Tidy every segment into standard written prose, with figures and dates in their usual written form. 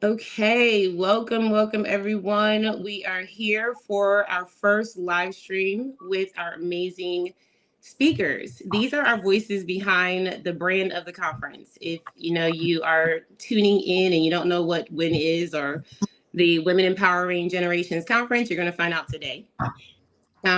Okay, welcome everyone. We are here for our first live stream with our amazing speakers. These are our voices behind the brand of the conference. If you are tuning in and you don't know what WIN is or the Women Empowering Generations Conference, you're going to find out today.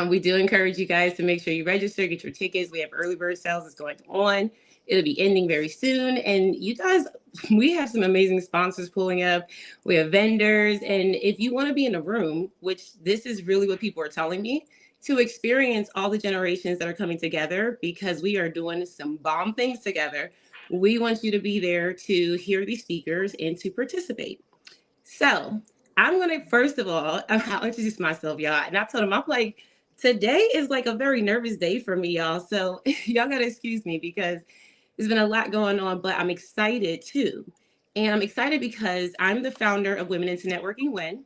We do encourage you guys to make sure you register, get your tickets. We have early bird sales that's going on. It'll be ending very soon. And you guys, we have some amazing sponsors pulling up. We have vendors. And if you want to be in a room, which this is really what people are telling me, to experience all the generations that are coming together because we are doing some bomb things together. We want you to be there to hear these speakers and to participate. So I'm gonna first of all, I'll introduce myself, y'all. And I told him, I'm like, today is like a very nervous day for me, y'all. So y'all gotta excuse me because there's been a lot going on, but I'm excited too. And I'm excited because I'm the founder of Women into Networking WIN.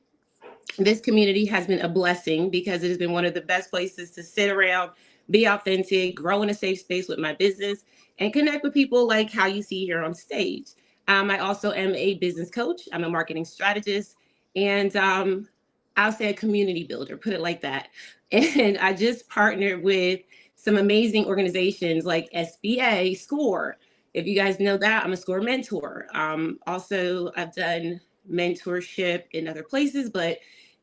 This community has been a blessing because it has been one of the best places to sit around, be authentic, grow in a safe space with my business, and connect with people like how you see here on stage. I also am a business coach, I'm a marketing strategist, and I'll say a community builder, put it like that. And I just partnered with some amazing organizations like SBA, SCORE. If you guys know that, I'm a SCORE mentor. Also, I've done mentorship in other places, but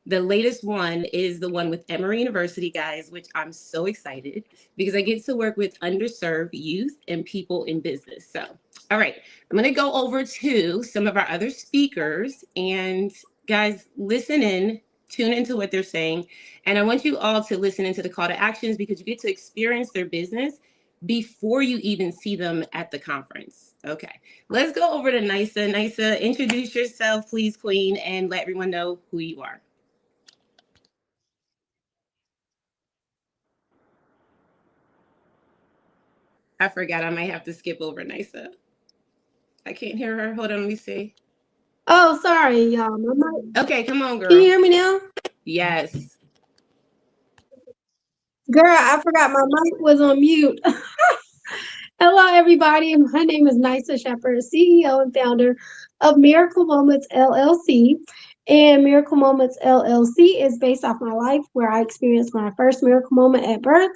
the latest one is the one with Emory University, guys, which I'm so excited because I get to work with underserved youth and people in business. So, all right, I'm going to go over to some of our other speakers and guys, listen in, tune into what they're saying. And I want you all to listen into the call to actions because you get to experience their business before you even see them at the conference. Okay, let's go over to Nisa. Nisa, introduce yourself, please, Queen, and let everyone know who you are. I forgot I might have to skip over Nisa. I can't hear her. Hold on, let me see. Oh, sorry, y'all. My mic. Okay, come on, Can you girl. hear me now? Yes. Girl, I forgot my mic was on mute. Hello, everybody. My name is Nisa Shepherd, CEO and founder of Miracle Moments LLC. And Miracle Moments LLC is based off my life where I experienced my first miracle moment at birth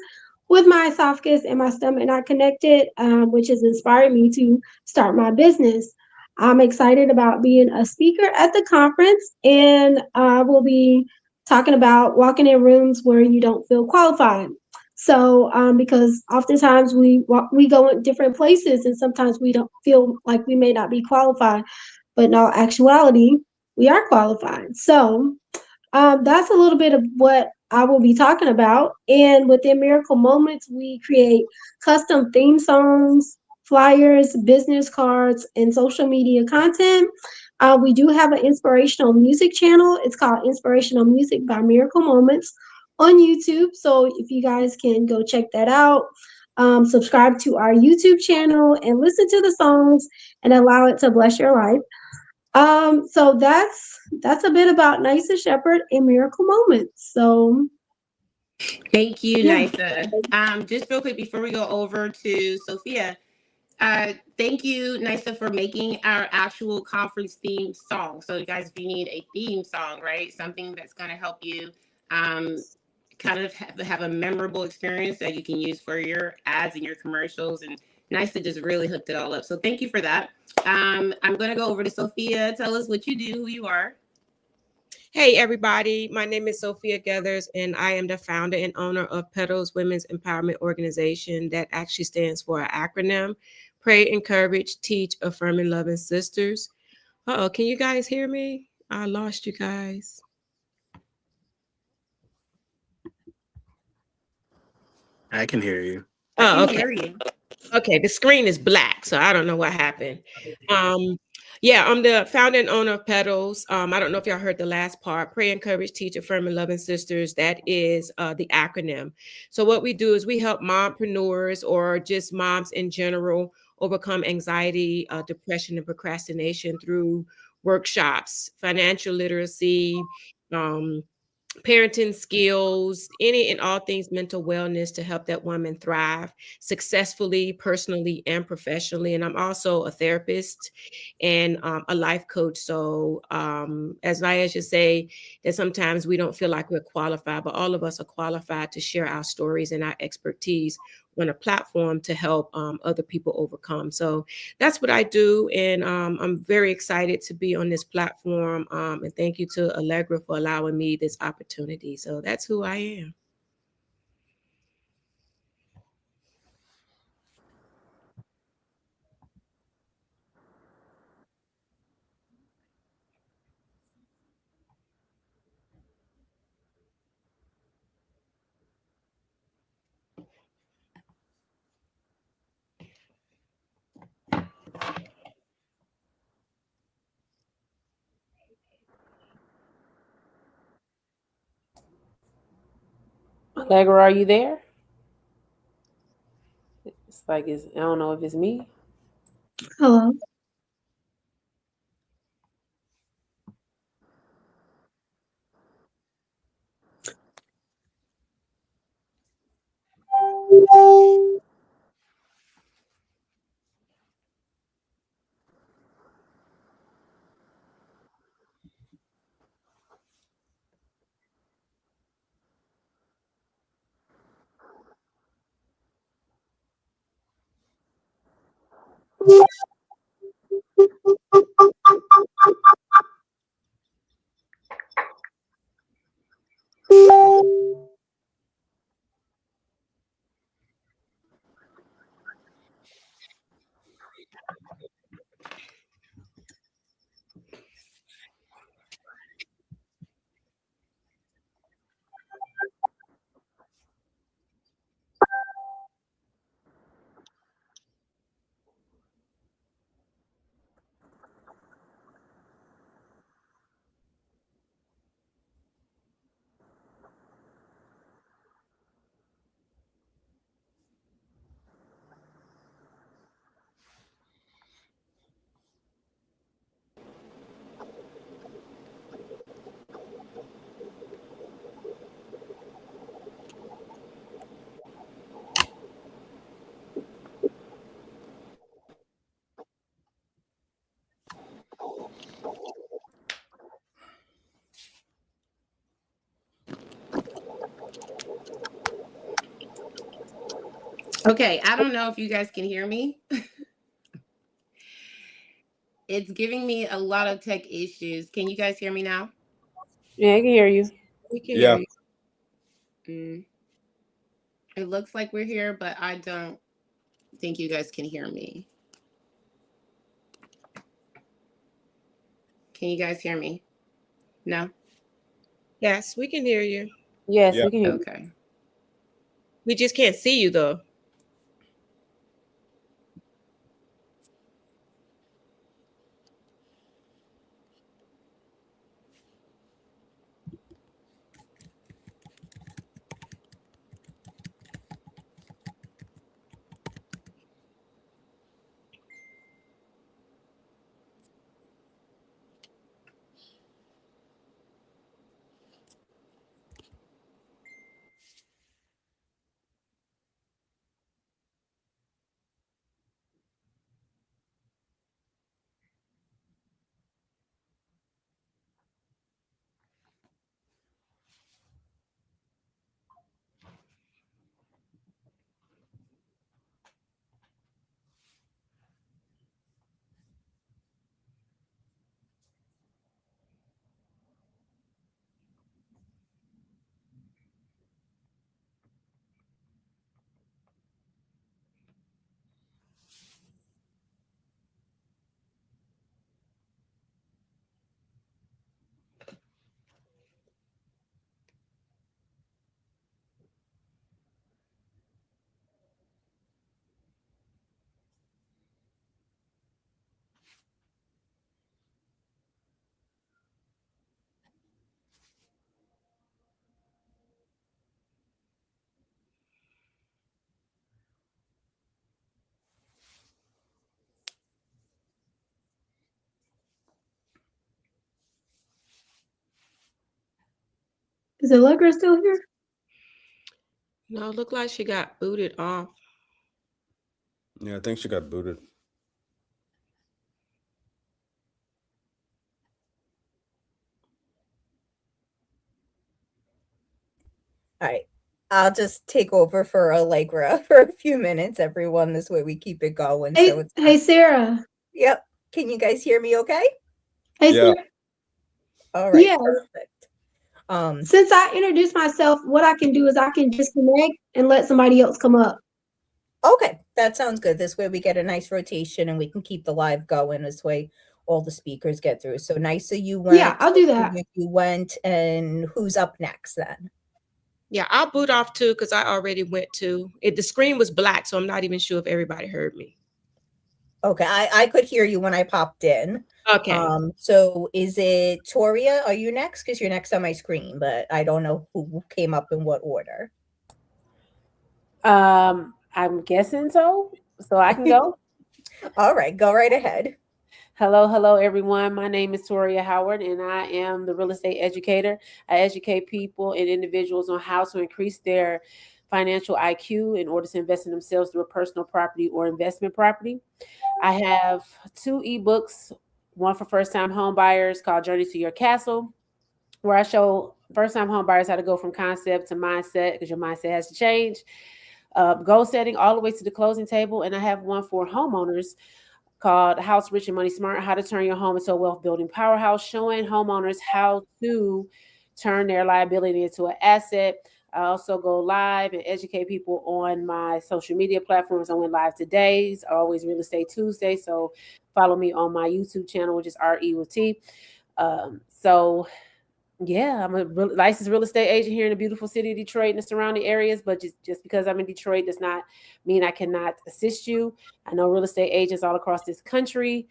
with my esophagus and my stomach not connected, which has inspired me to start my business. I'm excited about being a speaker at the conference, and I will be talking about walking in rooms where you don't feel qualified. So, because oftentimes we go in different places, and sometimes we don't feel like we may not be qualified, but in all actuality, we are qualified. So, that's a little bit of what I will be talking about. And within Miracle Moments, we create custom theme songs, flyers, business cards, and social media content. We do have an inspirational music channel. It's called Inspirational Music by Miracle Moments on YouTube. So if you guys can go check that out, subscribe to our YouTube channel and listen to the songs and allow it to bless your life. So that's a bit about Nysa Shepherd and Miracle Moments. So Thank you, yeah. Nisa. Just real quick before we go over to Sophia, thank you, Nisa, for making our actual conference theme song. So, you guys, if you need a theme song, right, something that's going to help you um, kind of have a memorable experience that you can use for your ads and your commercials. And Nisa just really hooked it all up. So, thank you for that. I'm going to go over to Sophia. Tell us what you do, who you are. Hey, everybody. My name is Sophia Gathers, and I am the founder and owner of Petals Women's Empowerment Organization. That actually stands for an acronym: Pray, Encourage, Teach, Affirm, and Loving Sisters. Uh-oh, can you guys hear me? I lost you guys. I can hear you. I Oh, can okay. hear you. Okay, the screen is black, so I don't know what happened. Um, yeah, I'm the founder and owner of Petals. I don't know if y'all heard the last part. Pray, encourage, teach, affirm, and loving sisters. That is the acronym. So what we do is we help mompreneurs or just moms in general overcome anxiety, depression, and procrastination through workshops, financial literacy, um, parenting skills, any and all things mental wellness to help that woman thrive successfully, personally, and professionally. And I'm also a therapist and a life coach. So, as Naya should say, that sometimes we don't feel like we're qualified, but all of us are qualified to share our stories and our expertise on a platform to help other people overcome. So that's what I do. And I'm very excited to be on this platform. And thank you to Allegra for allowing me this opportunity. So that's who I am. Allegra, are you there? It's like it's I don't know if it's me. Hello. Okay, I don't know if you guys can hear me. It's giving me a lot of tech issues. Can you guys hear me now? Yeah, I can hear you. We can hear Yeah. you. Mm, it looks like we're here, but I don't think you guys can hear me. Can you guys hear me? No? Yes, we can hear you. Yes, Yeah. we can hear you. Okay. We just can't see you though. Is Allegra still here? No, it looked like she got booted off. Yeah, I think she got booted. All right. I'll just take over for Allegra for a few minutes, everyone. This way we keep it going. So it's Hey, Sarah. Yep. Can you guys hear me okay? Hey, Yeah. Sarah. All right, Yeah. perfect. Since I introduced myself, what I can do is I can disconnect and let somebody else come up. Okay, that sounds good. This way we get a nice rotation and we can keep the live going. This way all the speakers get through. So Nisa, you went. Yeah, I'll do that. You went, and who's up next then? Yeah, I'll boot off too because I already went to it. The screen was black, so I'm not even sure if everybody heard me. Okay, I could hear you when I popped in. Okay. So is it Toria? Are you next? Because you're next on my screen, but I don't know who came up in what order. I'm guessing so. So I can go. All right, go right ahead. Hello, everyone. My name is Toria Howard, and I am the real estate educator. I educate people and individuals on how to increase their financial IQ in order to invest in themselves through a personal property or investment property. I have 2 ebooks, one for first-time home buyers called Journey to Your Castle, where I show first-time home buyers how to go from concept to mindset, because your mindset has to change, goal setting all the way to the closing table. And I have one for homeowners called House Rich and Money Smart, how to turn your home into a wealth building powerhouse, showing homeowners how to turn their liability into an asset. I also go live and educate people on my social media platforms. I went live today. It's always Real Estate Tuesday. So follow me on my YouTube channel, which is RE with T. So yeah, I'm a licensed real estate agent here in the beautiful city of Detroit and the surrounding areas. But just because I'm in Detroit does not mean I cannot assist you. I know real estate agents all across this country,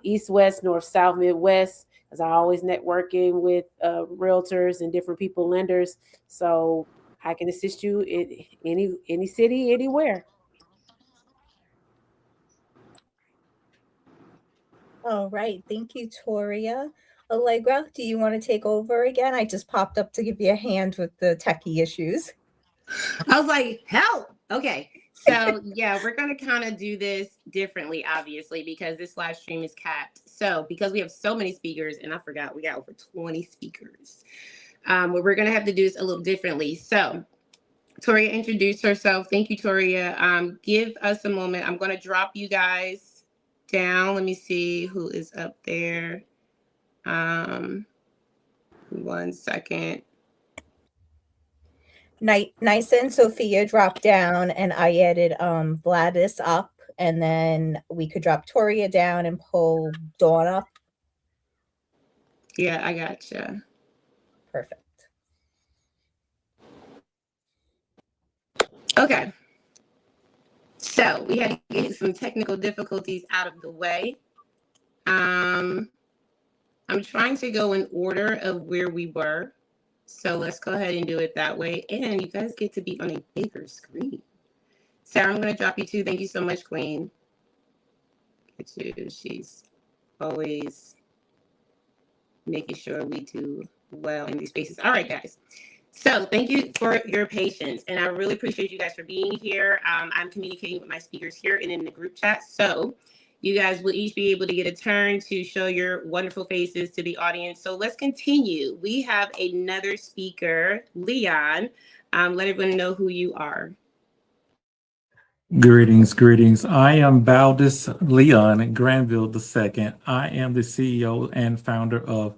East, West, North, South, Midwest, because I'm always networking with realtors and different people, lenders. So I can assist you in any city, anywhere. All right, thank you, Toria. Allegra, do you want to take over again? I just popped up to give you a hand with the techie issues. I was like, help. Okay. So yeah, we're gonna kind of do this differently, obviously, because this live stream is capped. So because we have so many speakers, and I forgot we got over 20 speakers, we're gonna have to do this a little differently. So Toria introduced herself. Thank you, Toria. Give us a moment. I'm gonna drop you guys down. Let me see who is up there. 1 second. Nisa and Sophia dropped down, and I added Gladys up, and then we could drop Toria down and pull Dawn up. Yeah, I gotcha. Perfect. Okay. So we had to get some technical difficulties out of the way. I'm trying to go in order of where we were. So let's go ahead and do it that way. And you guys get to be on a bigger screen. Sarah, I'm going to drop you too. Thank you so much, Queen. Get you. She's always making sure we do well in these spaces. All right, guys. So thank you for your patience. And I really appreciate you guys for being here. I'm communicating with my speakers here and in the group chat. So you guys will each be able to get a turn to show your wonderful faces to the audience. So let's continue. We have another speaker, Leon. Let everyone know who you are. Greetings. I am Baldus Leon Granville II. I am the CEO and founder of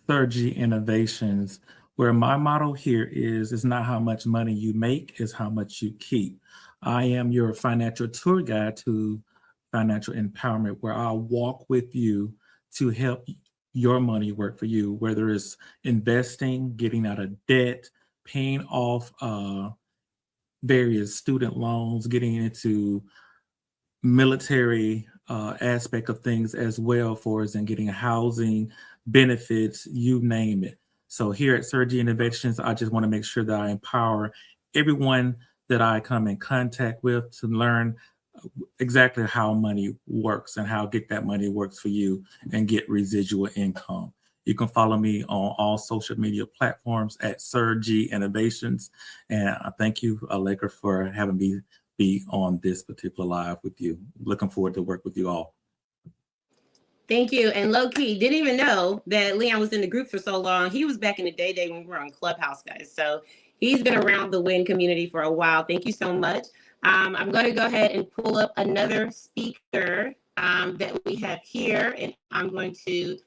Surgy Innovations, where my motto here is it's not how much money you make, it's how much you keep. I am your financial tour guide to financial empowerment, where I'll walk with you to help your money work for you, whether it's investing, getting out of debt, paying off various student loans, getting into military aspect of things as well for us, and getting housing, benefits, you name it. So here at Surgy Innovations, I just want to make sure that I empower everyone that I come in contact with to learn exactly how money works and how get that money works for you and get residual income. You can follow me on all social media platforms at Sir G Innovations. And I thank you, Allegra, for having me be on this particular live with you. Looking forward to work with you all. Thank you. And low key, didn't even know that Leon was in the group for so long. He was back in the day when we were on Clubhouse, guys. So he's been around the WIN community for a while. Thank you so much. I'm going to go ahead and pull up another speaker that we have here. And I'm going to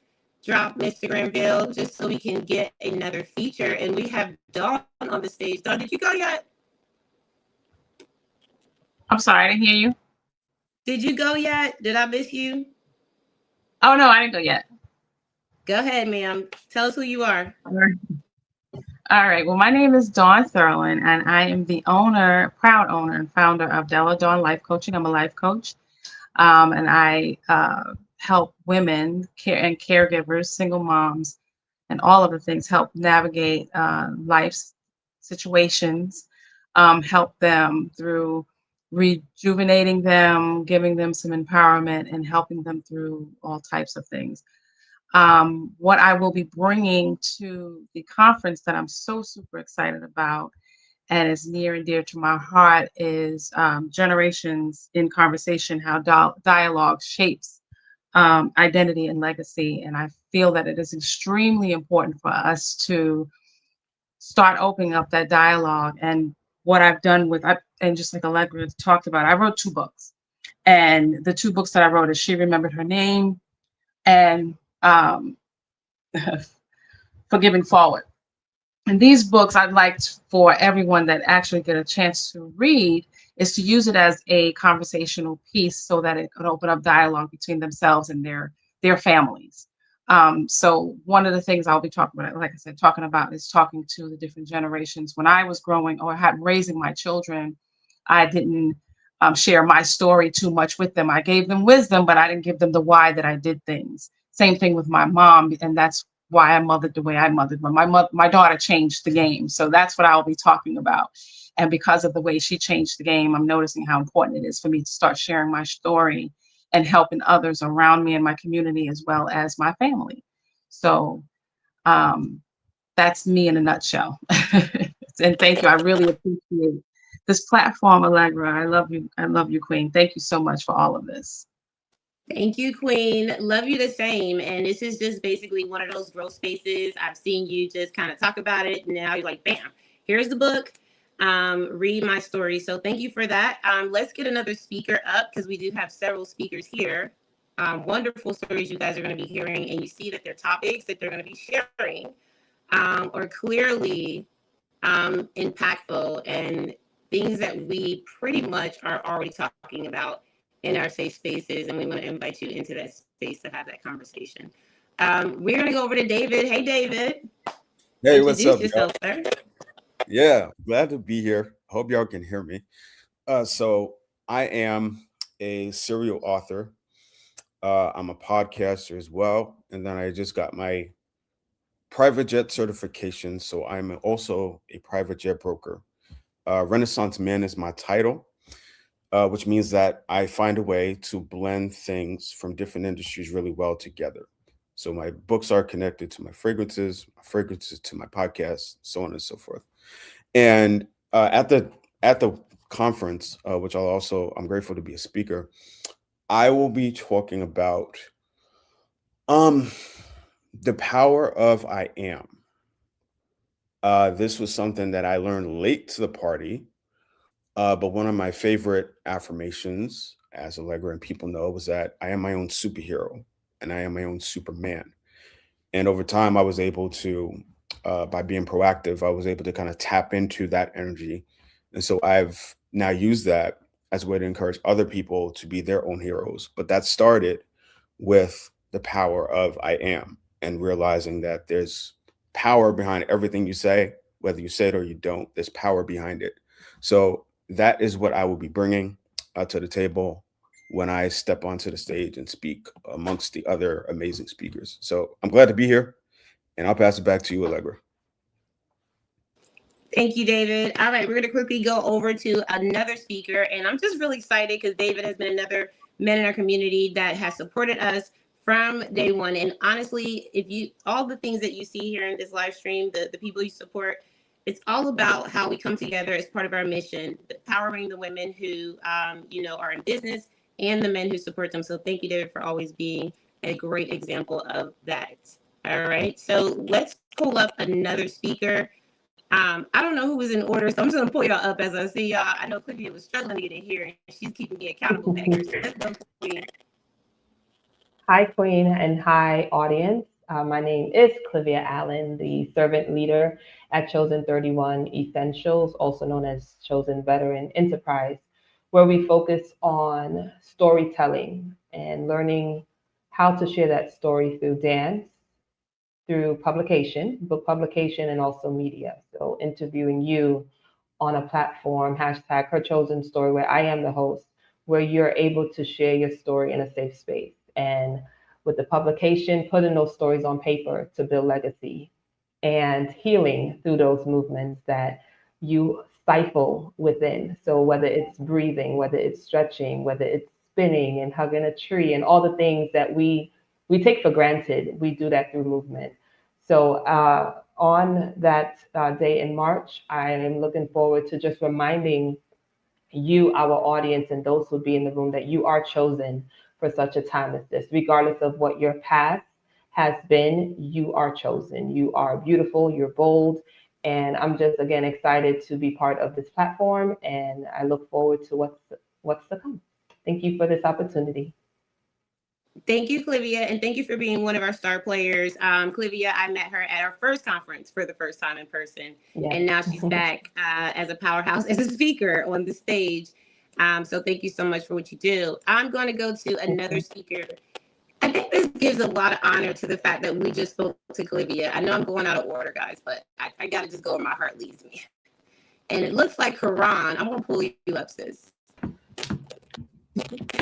drop Mr. Granville just so we can get another feature. And we have Dawn on the stage. Dawn, did you go yet? I'm sorry, I didn't hear you. Did you go yet? Did I miss you? Oh, no, I didn't go yet. Go ahead, ma'am. Tell us who you are. All right. Well, my name is Dawn Thurland, and I am the proud owner and founder of Della Dawn Life Coaching. I'm a life coach, and I help women and caregivers, single moms, and all of the things, help navigate life's situations, help them through rejuvenating them, giving them some empowerment, and helping them through all types of things. What I will be bringing to the conference that I'm so super excited about and is near and dear to my heart is Generations in Conversation, how dialogue shapes identity and legacy. And I feel that it is extremely important for us to start opening up that dialogue. And what I've done and just like Allegra talked about, I wrote 2 books. And the 2 books that I wrote is She Remembered Her Name and Forgiving Forward. And these books I'd like for everyone that actually get a chance to read is to use it as a conversational piece so that it could open up dialogue between themselves and their families. So one of the things I'll be talking about, like I said, talking about is talking to the different generations. When I was growing or raising my children, I didn't share my story too much with them. I gave them wisdom, but I didn't give them the why that I did things. Same thing with my mom, and that's why I mothered the way I mothered. But my daughter changed the game, so that's what I'll be talking about. And because of the way she changed the game, I'm noticing how important it is for me to start sharing my story and helping others around me in my community as well as my family. So that's me in a nutshell. And thank you. I really appreciate this platform, Allegra. I love you. I love you, Queen. Thank you so much for all of this. Thank you, Queen. Love you the same. And this is just basically one of those growth spaces. I've seen you just kind of talk about it. Now you're like, bam, here's the book. Read my story. So thank you for that. Let's get another speaker up because we do have several speakers here. Wonderful stories you guys are going to be hearing. And you see that their topics that they're going to be sharing are clearly impactful and things that we pretty much are already talking about in our safe spaces, and we want to invite you into that space to have that conversation. We're going to go over to David. Hey, David. Hey, what's up, yourself, y'all? sir. Yeah, glad to be here. Hope y'all can hear me. So I am a serial author. I'm a podcaster as well, and then I just got my private jet certification. So I'm also a private jet broker. Renaissance Man is my title. Which means that I find a way to blend things from different industries really well together. So my books are connected to my fragrances to my podcasts, so on and so forth. And at the conference, which I'm grateful to be a speaker, I will be talking about the power of I am. This was something that I learned late to the party. But one of my favorite affirmations, as Allegra and people know, was that I am my own superhero and I am my own Superman. And over time, I was able to, by being proactive, I was able to kind of tap into that energy. And so I've now used that as a way to encourage other people to be their own heroes. But that started with the power of I am and realizing that there's power behind everything you say, whether you say it or you don't, there's power behind it. So that is what I will be bringing to the table when I step onto the stage and speak amongst the other amazing speakers. So I'm glad to be here, and I'll pass it back to you, Allegra. Thank you, David. All right, we're going to quickly go over to another speaker, and I'm just really excited because David has been another man in our community that has supported us from day one. And honestly, if you all the things that you see here in this live stream, the people you support, it's all about how we come together as part of our mission, empowering the women who are in business and the men who support them. So thank you, David, for always being a great example of that. All right, so let's pull up another speaker. I don't know who was in order, so I'm just gonna pull y'all up as I see y'all. I know Clivia was struggling to get in here, and she's keeping me accountable back here. So let's go, Clivia. Hi, Queen, and hi, audience. My name is Clivia Allen, the servant leader at Chosen 31 Essentials, also known as Chosen Veteran Enterprise, where we focus on storytelling and learning how to share that story through dance, through publication, book publication, and also media. So interviewing you on a platform, hashtag Her Chosen Story, where I am the host, where you're able to share your story in a safe space. And with the publication, putting those stories on paper to build legacy and healing through those movements that you stifle within. So whether it's breathing, whether it's stretching, whether it's spinning and hugging a tree and all the things that we take for granted, we do that through movement. So on that day in March, I am looking forward to just reminding you, our audience, and those who will be in the room that you are chosen for such a time as this. Regardless of what your past has been, you are chosen. You are beautiful, you're bold. And I'm just, again, excited to be part of this platform. And I look forward to what's to come. Thank you for this opportunity. Thank you, Clivia, and thank you for being one of our star players. Clivia, I met her at our first conference for the first time in person, Yes. and now she's back as a powerhouse, as a speaker on the stage. So thank you so much for what you do. I'm going to go to another speaker. I think this gives a lot of honor to the fact that we just spoke to Clivia. I know I'm going out of order, guys, but I got to just go where my heart leads me. And it looks like Karan. I'm going to pull you up, sis.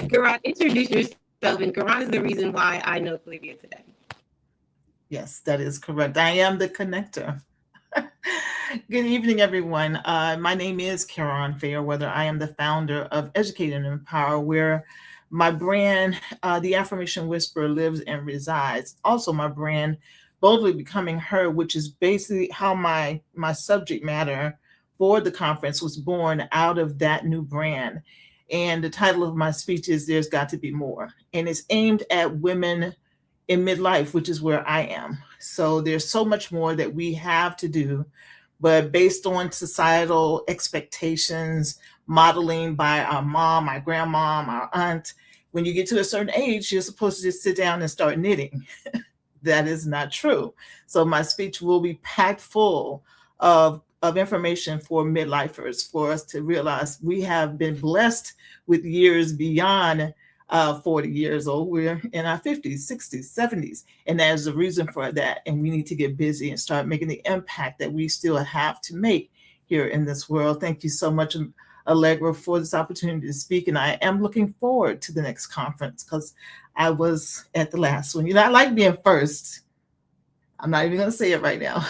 Karan, introduce yourself. And Karan is the reason why I know Clivia today. Yes, that is correct. I am the connector. Good evening, everyone. My name is Karan Fairweather. I am the founder of Educate and Empower, where my brand, The Affirmation Whisperer, lives and resides. Also, my brand, Boldly Becoming Her, which is basically how my subject matter for the conference was born out of that new brand. And the title of my speech is There's Got to Be More. And it's aimed at women in midlife, which is where I am. So there's so much more that we have to do, but based on societal expectations, modeling by our mom, our grandmom, our aunt, when you get to a certain age, you're supposed to just sit down and start knitting. That is not true. So my speech will be packed full of information for midlifers, for us to realize we have been blessed with years beyond 40 years old. We're in our 50s, 60s, 70s. And there's a reason for that. And we need to get busy and start making the impact that we still have to make here in this world. Thank you so much, Allegra, for this opportunity to speak. And I am looking forward to the next conference because I was at the last one. You know, I like being first. I'm not even going to say it right now.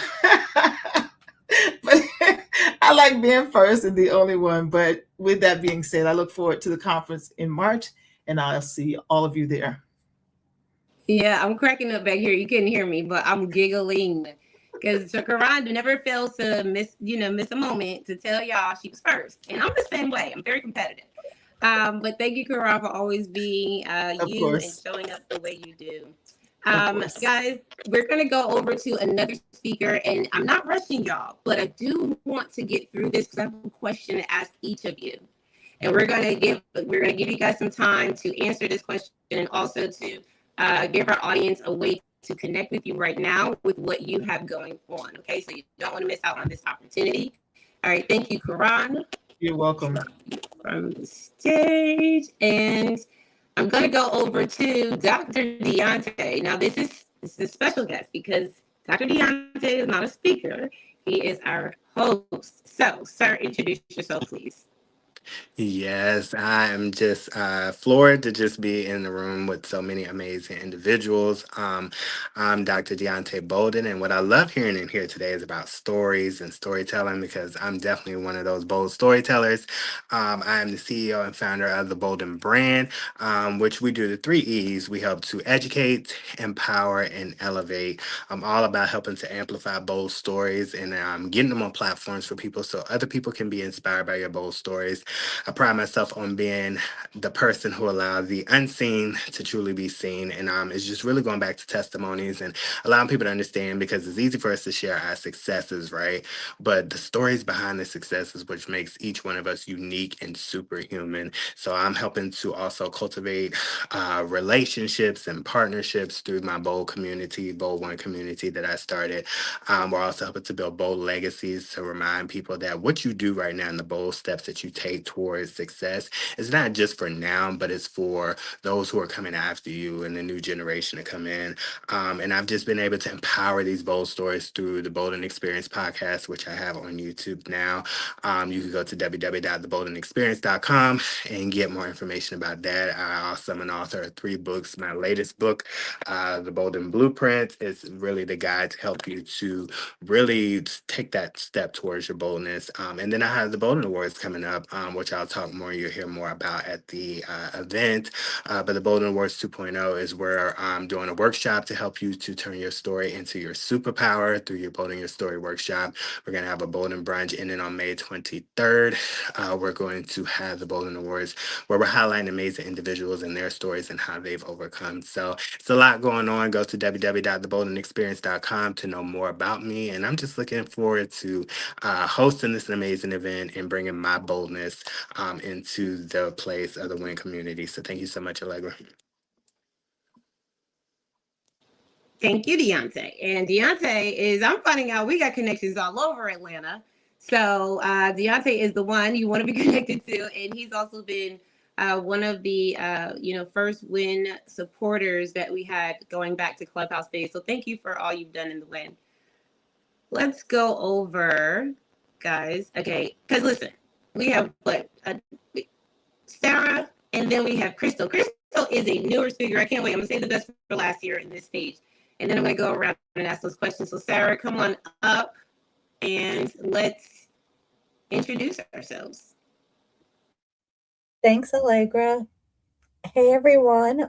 But I like being first and the only one. But with that being said, I look forward to the conference in March, and I'll see all of you there. Yeah, I'm cracking up back here. You couldn't hear me, but I'm giggling because Karan never fails to miss a moment to tell y'all she was first. And I'm the same way. I'm very competitive. But thank you, Karan, for always being you and showing up the way you do. Guys, we're going to go over to another speaker, and I'm not rushing y'all, but I do want to get through this because I have a question to ask each of you. And we're going to give you guys some time to answer this question and also to give our audience a way to connect with you right now with what you have going on. Okay, so you don't want to miss out on this opportunity. All right, thank you, Karan. You're welcome. From the stage, and I'm going to go over to Dr. Deontay. Now, this is a special guest because Dr. Deontay is not a speaker; he is our host. So, sir, introduce yourself, please. Yes, I am just floored to just be in the room with so many amazing individuals. I'm Dr. Deontay Bolden, and what I love hearing in here today is about stories and storytelling because I'm definitely one of those bold storytellers. I am the CEO and founder of the Bolden brand, which we do the three E's. We help to educate, empower, and elevate. I'm all about helping to amplify bold stories and getting them on platforms for people so other people can be inspired by your bold stories. I pride myself on being the person who allows the unseen to truly be seen. And it's just really going back to testimonies and allowing people to understand because it's easy for us to share our successes, right? But the stories behind the successes, which makes each one of us unique and superhuman. So I'm helping to also cultivate relationships and partnerships through my Bold community, Bold One community that I started. We're also helping to build bold legacies to remind people that what you do right now and the bold steps that you take towards success is not just for now, but it's for those who are coming after you and the new generation to come in. And I've just been able to empower these bold stories through the Bold and Experience podcast, which I have on YouTube now. You can go to www.theboldandexperience.com and get more information about that. I also am an author of 3 books. My latest book, The Bolden Blueprint, is really the guide to help you to really take that step towards your boldness. And then I have the Bolden Awards coming up, which I'll talk more, you'll hear more about at the event. But the Bolden Awards 2.0 is where I'm doing a workshop to help you to turn your story into your superpower through your Bolden Your Story workshop. We're going to have a Bolden brunch ending on May 23rd. We're going to have the Bolden Awards where we're highlighting amazing individuals and their stories and how they've overcome. So it's a lot going on. Go to www.theboldandexperience.com to know more about me. And I'm just looking forward to hosting this amazing event and bringing my boldness into the place of the W.I.N community. So thank you so much, Allegra. Thank you, Deontay. And Deontay is, I'm finding out we got connections all over Atlanta. So Deontay is the one you want to be connected to. And he's also been one of the, first W.I.N supporters that we had going back to Clubhouse days. So thank you for all you've done in the W.I.N. Let's go over, guys. Okay, because listen, we have Sarah, and then we have Crystal. Crystal is a newer speaker. I can't wait. I'm gonna say the best for last year in this stage, and then I'm gonna go around and ask those questions. So Sarah, come on up, and let's introduce ourselves. Thanks, Allegra. Hey everyone,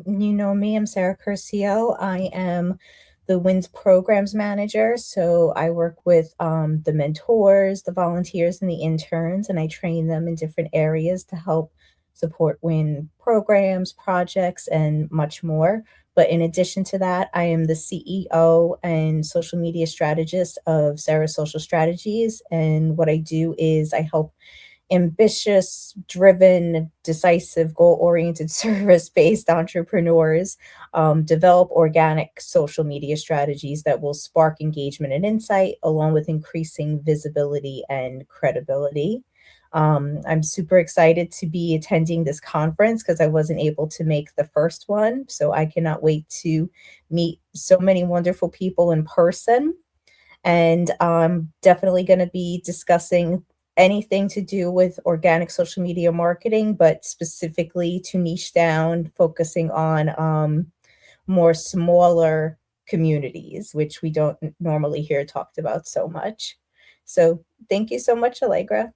you know me, I'm Sarah Curcio. I am the W.I.N's programs manager. So I work with the mentors, the volunteers, and the interns, and I train them in different areas to help support W.I.N programs, projects, and much more. But in addition to that, I am the CEO and social media strategist of Sarah Social Strategies. And what I do is I help ambitious, driven, decisive, goal-oriented, service-based entrepreneurs develop organic social media strategies that will spark engagement and insight, along with increasing visibility and credibility. I'm super excited to be attending this conference because I wasn't able to make the first one. So I cannot wait to meet so many wonderful people in person. And I'm definitely going to be discussing anything to do with organic social media marketing, but specifically to niche down, focusing on more smaller communities, which we don't normally hear talked about so much. So thank you so much, Allegra.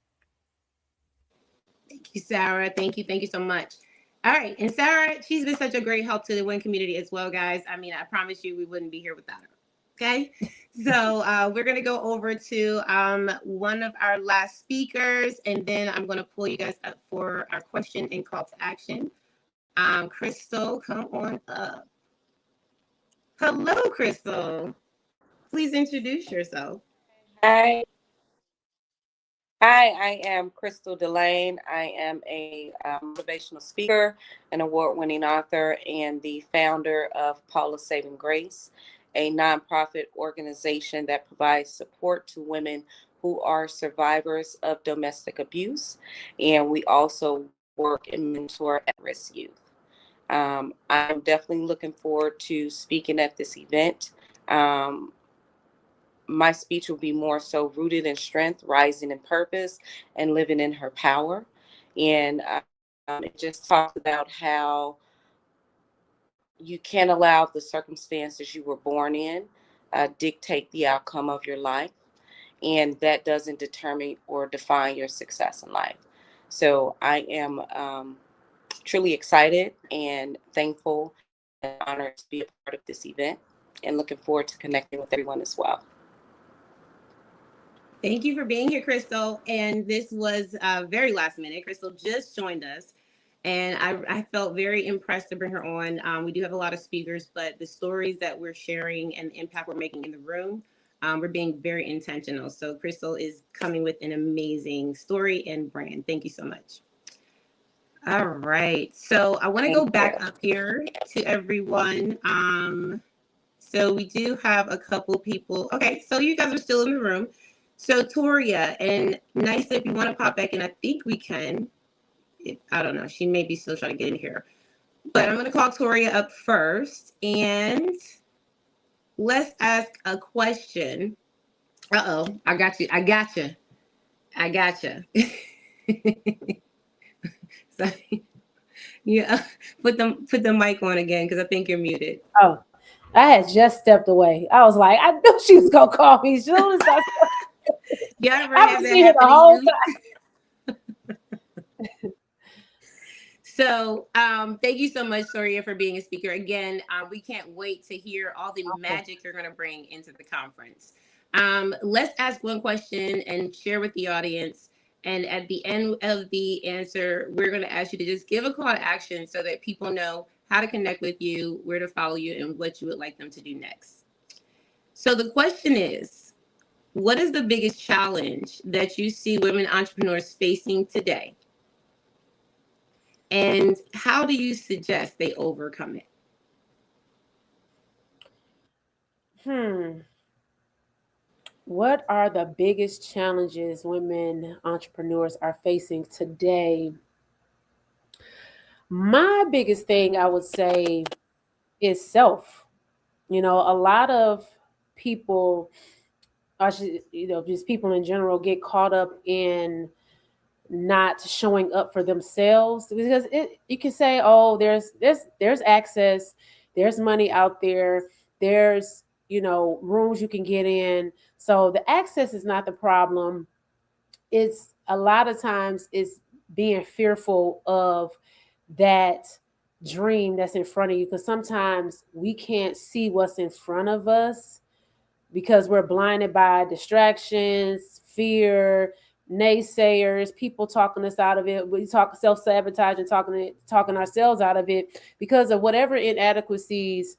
Thank you, Sarah. Thank you so much. All right, and Sarah, she's been such a great help to the W.I.N community as well, guys. I mean, I promise you, we wouldn't be here without her. Okay, so we're gonna go over to one of our last speakers, and then I'm gonna pull you guys up for our question and call to action. Crystal, come on up. Hello, Crystal. Please introduce yourself. Hi. Hi, I am Crystal Delane. I am a motivational speaker, an award-winning author, and the founder of Paula's Saving Grace, a nonprofit organization that provides support to women who are survivors of domestic abuse. And we also work and mentor at-risk youth. I'm definitely looking forward to speaking at this event. My speech will be more so rooted in strength, rising in purpose, and living in her power. And it just talks about how you can't allow the circumstances you were born in dictate the outcome of your life, and that doesn't determine or define your success in life. So I am truly excited and thankful and honored to be a part of this event, and looking forward to connecting with everyone as well. Thank you for being here, Crystal. And this was very last minute. Crystal just joined us, and I felt very impressed to bring her on. We do have a lot of speakers, but the stories that we're sharing and the impact we're making in the room, we're being very intentional. So Crystal is coming with an amazing story and brand. Thank you so much. All right. So I want to go back up here to everyone. So we do have a couple people. Okay, so you guys are still in the room. So Toria and Nice, if you want to pop back in, I think we can. I don't know. She may be still trying to get in here. But I'm going to call Toria up first. And let's ask a question. Uh-oh. I got you. I got you. I got you. Sorry. Yeah. Put the mic on again because I think you're muted. Oh, I had just stepped away. I was like, I knew she was gonna call me as soon as I. Yeah, I I was here the whole time. So thank you so much, Toria, for being a speaker. Again, we can't wait to hear all the magic you're going to bring into the conference. Let's ask one question and share with the audience. And at the end of the answer, we're going to ask you to just give a call to action so that people know how to connect with you, where to follow you, and what you would like them to do next. So the question is, what is the biggest challenge that you see women entrepreneurs facing today? And how do you suggest they overcome it? What are the biggest challenges women entrepreneurs are facing today? My biggest thing I would say is self. A lot of people, just people in general, get caught up in not showing up for themselves, because you can say, oh, there's access, there's money out there, there's rooms you can get in, so the access is not the problem. It's a lot of times it's being fearful of that dream that's in front of you, because sometimes we can't see what's in front of us because we're blinded by distractions, fear, naysayers, people talking us out of it. We talk self-sabotaging, talking ourselves out of it because of whatever inadequacies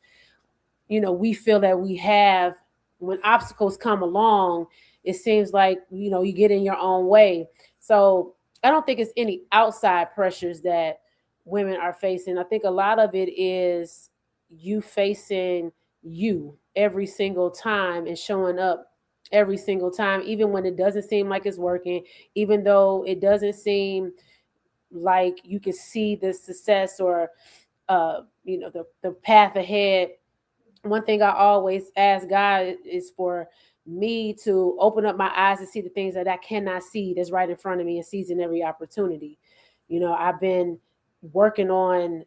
we feel that we have. When obstacles come along, it seems like you get in your own way. So I don't think it's any outside pressures that women are facing. I think a lot of it is you facing you every single time and showing up every single time, even when it doesn't seem like it's working, even though it doesn't seem like you can see the success or the path ahead. One thing I always ask God is for me to open up my eyes to see the things that I cannot see that's right in front of me and seizing every opportunity. I've been working on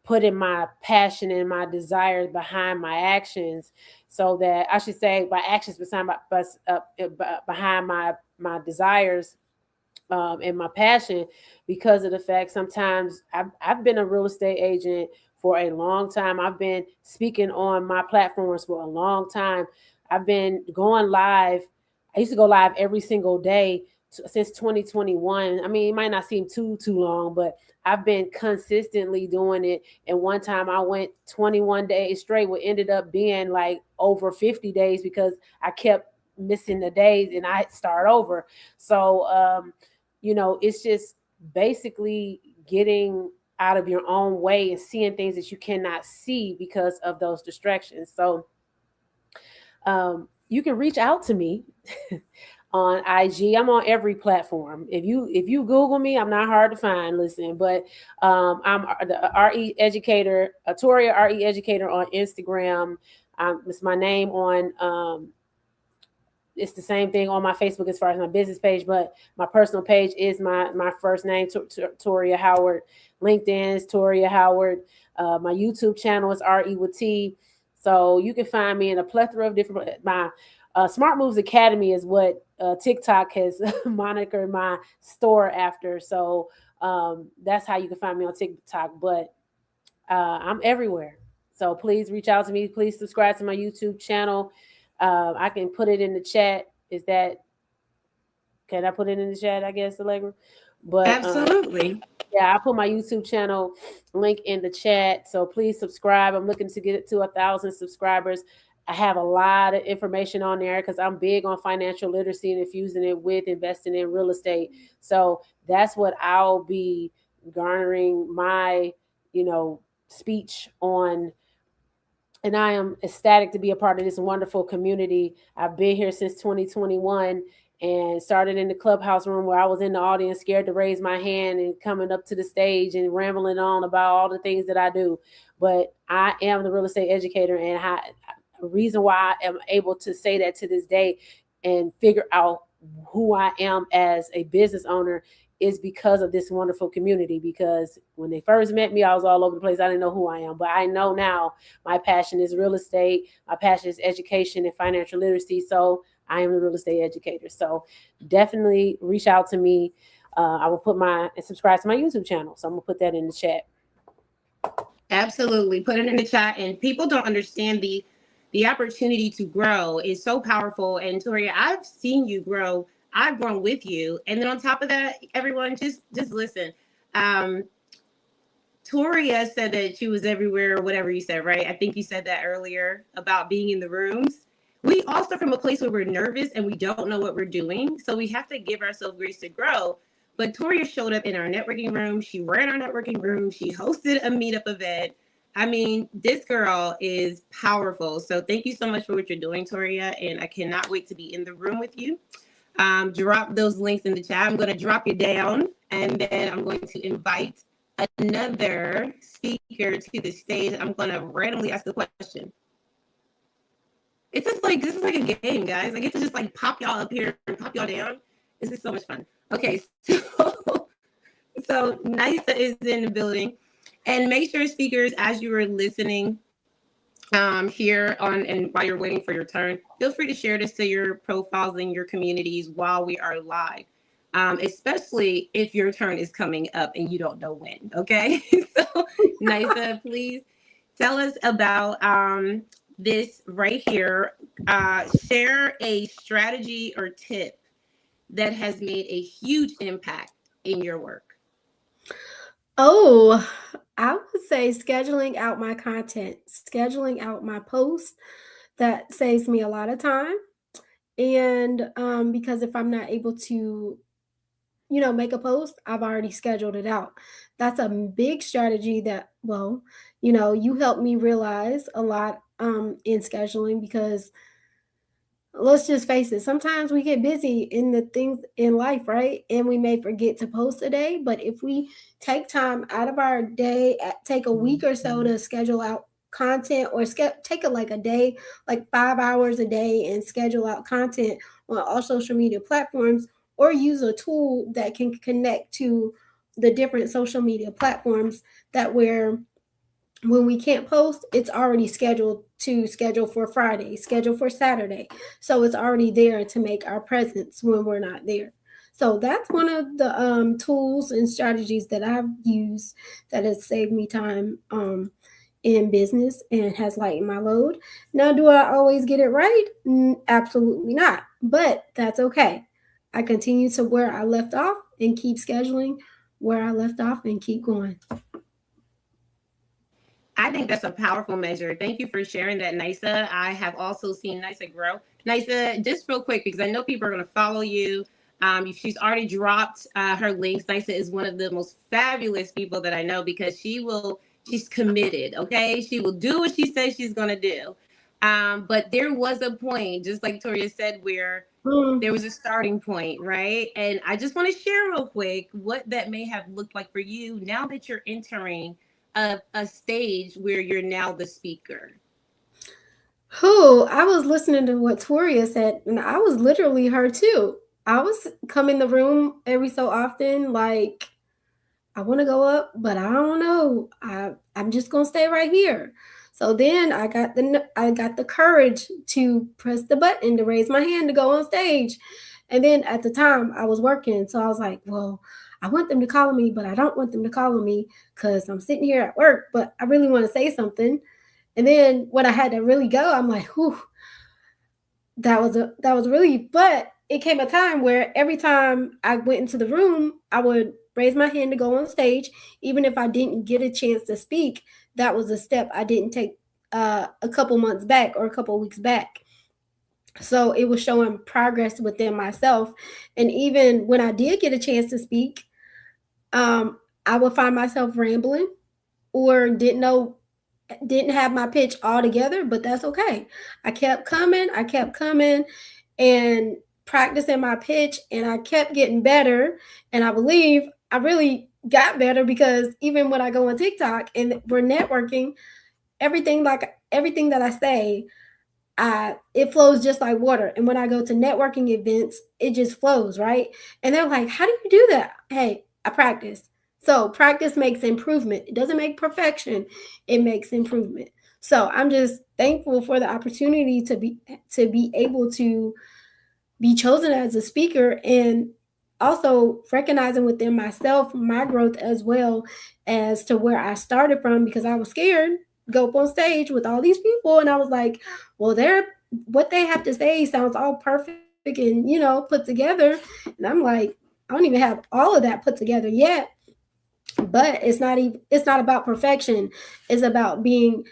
putting my passion and my desires behind my actions, so that I should say my actions behind my desires and my passion, because of the fact sometimes I've been a real estate agent for a long time. I've been speaking on my platforms for a long time. I've been going live. I used to go live every single day since 2021. I mean, it might not seem too long, but I've been consistently doing it. And one time I went 21 days straight, what ended up being like over 50 days because I kept missing the days and I start over. So, it's just basically getting out of your own way and seeing things that you cannot see because of those distractions. So you can reach out to me on IG. I'm on every platform. If you Google me, I'm not hard to find. Listen, but I'm the RE educator, Toria RE educator on Instagram. It's my name on it's the same thing on my Facebook as far as my business page, but my personal page is my first name, Toria Howard. LinkedIn is Toria Howard. My YouTube channel is RE with T. So you can find me in a plethora of different. My Smart Moves Academy is what TikTok has monikered my store after. So that's how you can find me on TikTok. But I'm everywhere. So please reach out to me. Please subscribe to my YouTube channel. I can put it in the chat. Can I put it in the chat? I guess, Allegra. But Absolutely. yeah, I put my YouTube channel link in the chat. So please subscribe. I'm looking to get it to 1,000 subscribers. I have a lot of information on there because I'm big on financial literacy and infusing it with investing in real estate. So that's what I'll be garnering my, speech on. And I am ecstatic to be a part of this wonderful community. I've been here since 2021 and started in the clubhouse room where I was in the audience, scared to raise my hand and coming up to the stage and rambling on about all the things that I do. But I am the real estate educator, and a reason why I am able to say that to this day and figure out who I am as a business owner is because of this wonderful community. Because when they first met me, I was all over the place. I didn't know who I am, but I know now my passion is real estate. My passion is education and financial literacy. So I am a real estate educator. So definitely reach out to me. I will put and subscribe to my YouTube channel. So I'm gonna put that in the chat. Absolutely. Put it in the chat. And people don't understand the opportunity to grow is so powerful. And Toria, I've seen you grow. I've grown with you. And then on top of that, everyone just listen. Toria said that she was everywhere, or whatever you said, right? I think you said that earlier about being in the rooms. We all start from a place where we're nervous and we don't know what we're doing. So we have to give ourselves grace to grow. But Toria showed up in our networking room. She ran our networking room. She hosted a meetup event. I mean, this girl is powerful. So thank you so much for what you're doing, Toria. And I cannot wait to be in the room with you. Drop those links in the chat. I'm going to drop you down, and then I'm going to invite another speaker to the stage. I'm going to randomly ask a question. It's just like, this is like a game, guys. I get to just like pop y'all up here and pop y'all down. This is so much fun. Okay, so Nisa is in the building. And make sure, speakers, as you are listening here on and while you're waiting for your turn, feel free to share this to your profiles and your communities while we are live. Especially if your turn is coming up and you don't know when. Okay, so Nisa, please tell us about this right here. Share a strategy or tip that has made a huge impact in your work. Oh, I would say scheduling out my content, scheduling out my posts. That saves me a lot of time. And because if I'm not able to, make a post, I've already scheduled it out. That's a big strategy that, you helped me realize a lot in scheduling, because let's just face it, sometimes we get busy in the things in life, right? And we may forget to post a day. But if we take time out of our day, take a week or so to schedule out content, or take a day, like 5 hours a day, and schedule out content on all social media platforms, or use a tool that can connect to the different social media platforms, that where when we can't post, it's already schedule for Friday, schedule for Saturday. So it's already there to make our presence when we're not there. So that's one of the tools and strategies that I've used that has saved me time in business and has lightened my load. Now, do I always get it right? Absolutely not. But that's okay. I continue to where I left off and keep scheduling where I left off and keep going. I think that's a powerful measure. Thank you for sharing that, Nisa. I have also seen Nisa grow. Nisa, just real quick, because I know people are going to follow you. She's already dropped her links. Nisa is one of the most fabulous people that I know, because she's committed, okay? She will do what she says she's going to do. But there was a point, just like Toria said, where there was a starting point, right? And I just want to share real quick what that may have looked like for you now that you're entering a stage where you're now the speaker. Who I was listening to what Toria said, and I was literally her too. I was come in the room every so often, like I want to go up, but I don't know. I'm just gonna stay right here. So then I got the courage to press the button to raise my hand to go on stage, and then at the time I was working, so I was like, well, I want them to call me, but I don't want them to call me because I'm sitting here at work, but I really want to say something. And then when I had to really go, I'm like, whew, that was really, but it came a time where every time I went into the room, I would raise my hand to go on stage, even if I didn't get a chance to speak. That was a step I didn't take a couple months back or a couple weeks back. So it was showing progress within myself. And even when I did get a chance to speak, I would find myself rambling or didn't have my pitch all together, but that's okay. I kept coming and practicing my pitch, and I kept getting better. And I believe I really got better because even when I go on TikTok and we're networking, everything that I say, it flows just like water. And when I go to networking events, it just flows, right? And they're like, "How do you do that?" Hey, I practice. So practice makes improvement. It doesn't make perfection. It makes improvement. So I'm just thankful for the opportunity to be able to be chosen as a speaker, and also recognizing within myself my growth as well as to where I started from, because I was scared to go up on stage with all these people, and I was like, well, they're what they have to say sounds all perfect and put together, and I'm like, I don't even have all of that put together yet. But it's not about perfection. It's about being,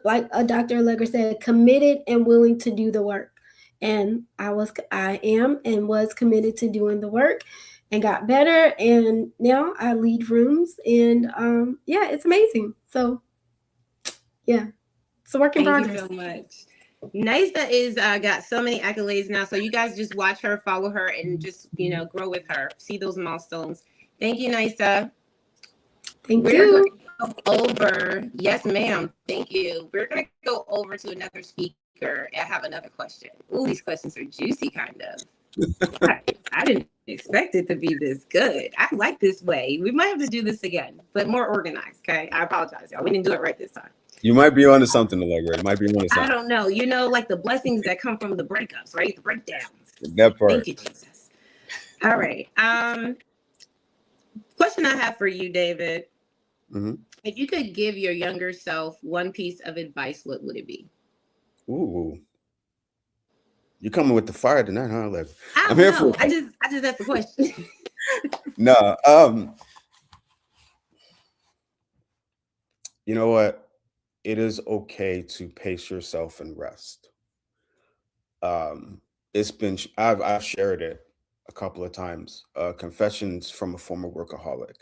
like a Dr. Allegra said, committed and willing to do the work. And I am and was committed to doing the work and got better, and now I lead rooms, and yeah, it's amazing. So yeah, it's a work in Thank you progress. so much. Nisa is got so many accolades now, so you guys just watch her, follow her, and just grow with her. See those milestones. Thank you, Nisa. Thank We're going you. to go over. Yes, ma'am. Thank you. We're going to go over to another speaker. I have another question. Ooh, these questions are juicy, kind of. I didn't expect it to be this good. I like this way. We might have to do this again, but more organized. Okay. I apologize, y'all. We didn't do it right this time. You might be onto something, Allegra. You might be onto I something. don't know. Like the blessings that come from the breakups, right? The breakdowns. That Thank part. you, Jesus. All right. Question I have for you, David. Hmm. If you could give your younger self one piece of advice, what would it be? Ooh, you coming with the fire tonight, huh, Allegra? I I'm don't here for know. it. I just asked the question. No, you know what? It is okay to pace yourself and rest. Um, I've shared it a couple of times. Confessions from a former workaholic.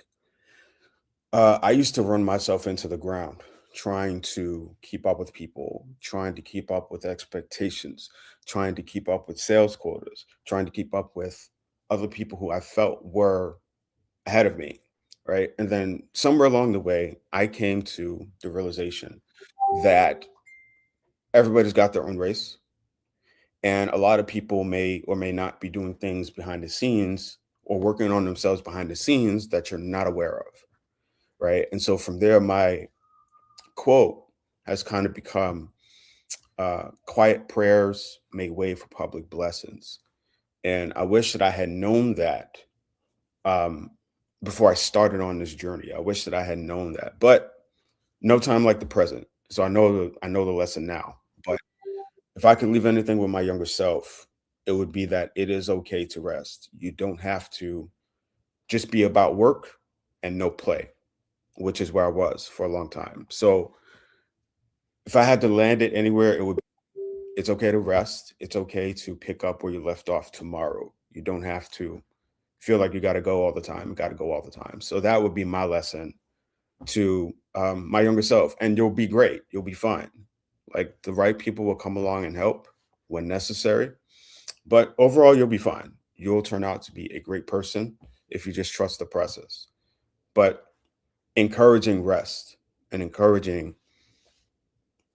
I used to run myself into the ground trying to keep up with people, trying to keep up with expectations, trying to keep up with sales quotas, trying to keep up with other people who I felt were ahead of me. Right. And then somewhere along the way, I came to the realization that everybody's got their own race. And a lot of people may or may not be doing things behind the scenes or working on themselves behind the scenes that you're not aware of. Right. And so from there, my quote has kind of become quiet prayers make way for public blessings. And I wish that I had known that um, before I started on this journey. I wish that I had known that, but no time like the present. So I know the lesson now. But if I could leave anything with my younger self, it would be that it is okay to rest. You don't have to just be about work and no play, which is where I was for a long time. So if I had to land it anywhere, it's okay to rest. It's okay to pick up where you left off tomorrow. You don't have to feel like you got to go all the time. You got to go all the time. So that would be my lesson to my younger self. And you'll be great. You'll be fine. Like the right people will come along and help when necessary. But overall, you'll be fine. You'll turn out to be a great person if you just trust the process. But encouraging rest and encouraging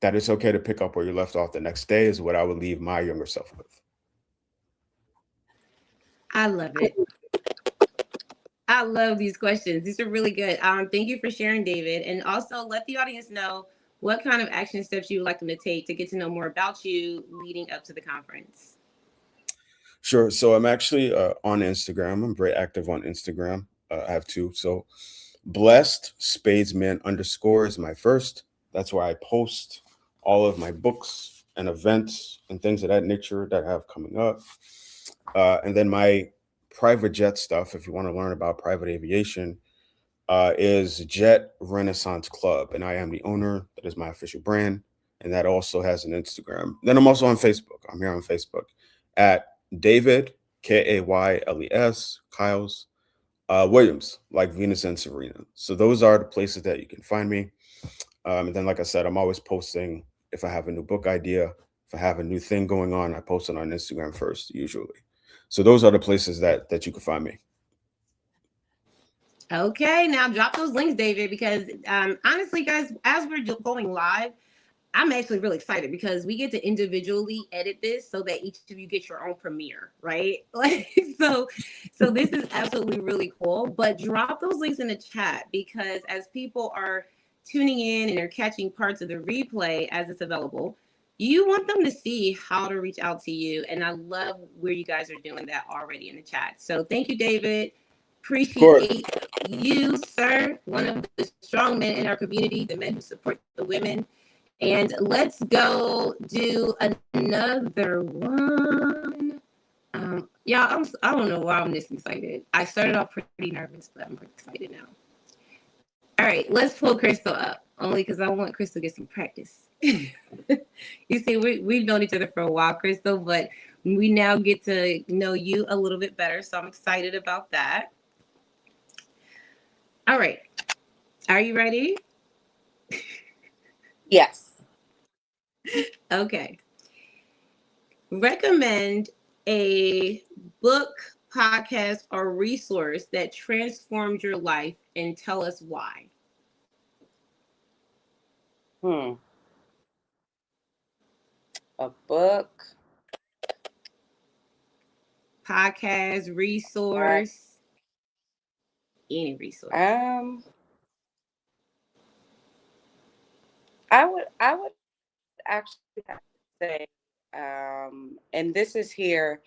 that it's okay to pick up where you left off the next day is what I would leave my younger self with. I love it. I love these questions. These are really good. Thank you for sharing, David. And also let the audience know what kind of action steps you would like them to take to get to know more about you leading up to the conference. Sure. So I'm actually on Instagram. I'm very active on Instagram. I have two. So blessed spadesman underscore is my first. That's where I post all of my books and events and things of that nature that I have coming up. And then my private jet stuff, if you want to learn about private aviation, is Jet Renaissance Club. And I am the owner. That is my official brand. And that also has an Instagram. Then I'm also on Facebook. I'm here on Facebook at David, Kayles, Kyles, Williams, like Venus and Serena. So those are the places that you can find me. And then, like I said, I'm always posting if I have a new book idea, if I have a new thing going on, I post it on Instagram first, usually. So those are the places that you can find me. Okay, now drop those links, David, because honestly, guys, as we're going live, I'm actually really excited because we get to individually edit this so that each of you get your own premiere, right? Like so this is absolutely really cool. But drop those links in the chat because as people are tuning in and are catching parts of the replay as it's available, you want them to see how to reach out to you. And I love where you guys are doing that already in the chat. So thank you, David. Appreciate you, sir. One of the strong men in our community, the men who support the women. And let's go do another one. Yeah, I don't know why I'm this excited. I started off pretty nervous, but I'm pretty excited now. All right, let's pull Crystal up, only because I want Crystal to get some practice. You see, we've known each other for a while, Crystal, but we now get to know you a little bit better, so I'm excited about that. All right, are you ready? Yes. Okay. Recommend a book, podcast, or resource that transformed your life and tell us why. A book, Podcast, resource, any resource. I would actually have to say, and this is here.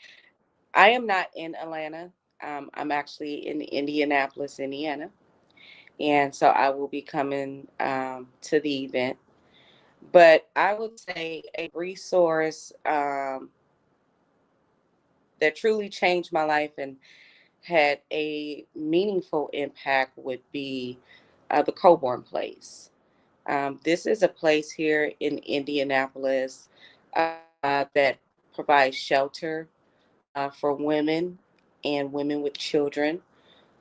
I am not in Atlanta. I'm actually in Indianapolis, Indiana, and so I will be coming to the event. But I would say a resource that truly changed my life and had a meaningful impact would be the Coburn Place. This is a place here in Indianapolis that provides shelter for women and women with children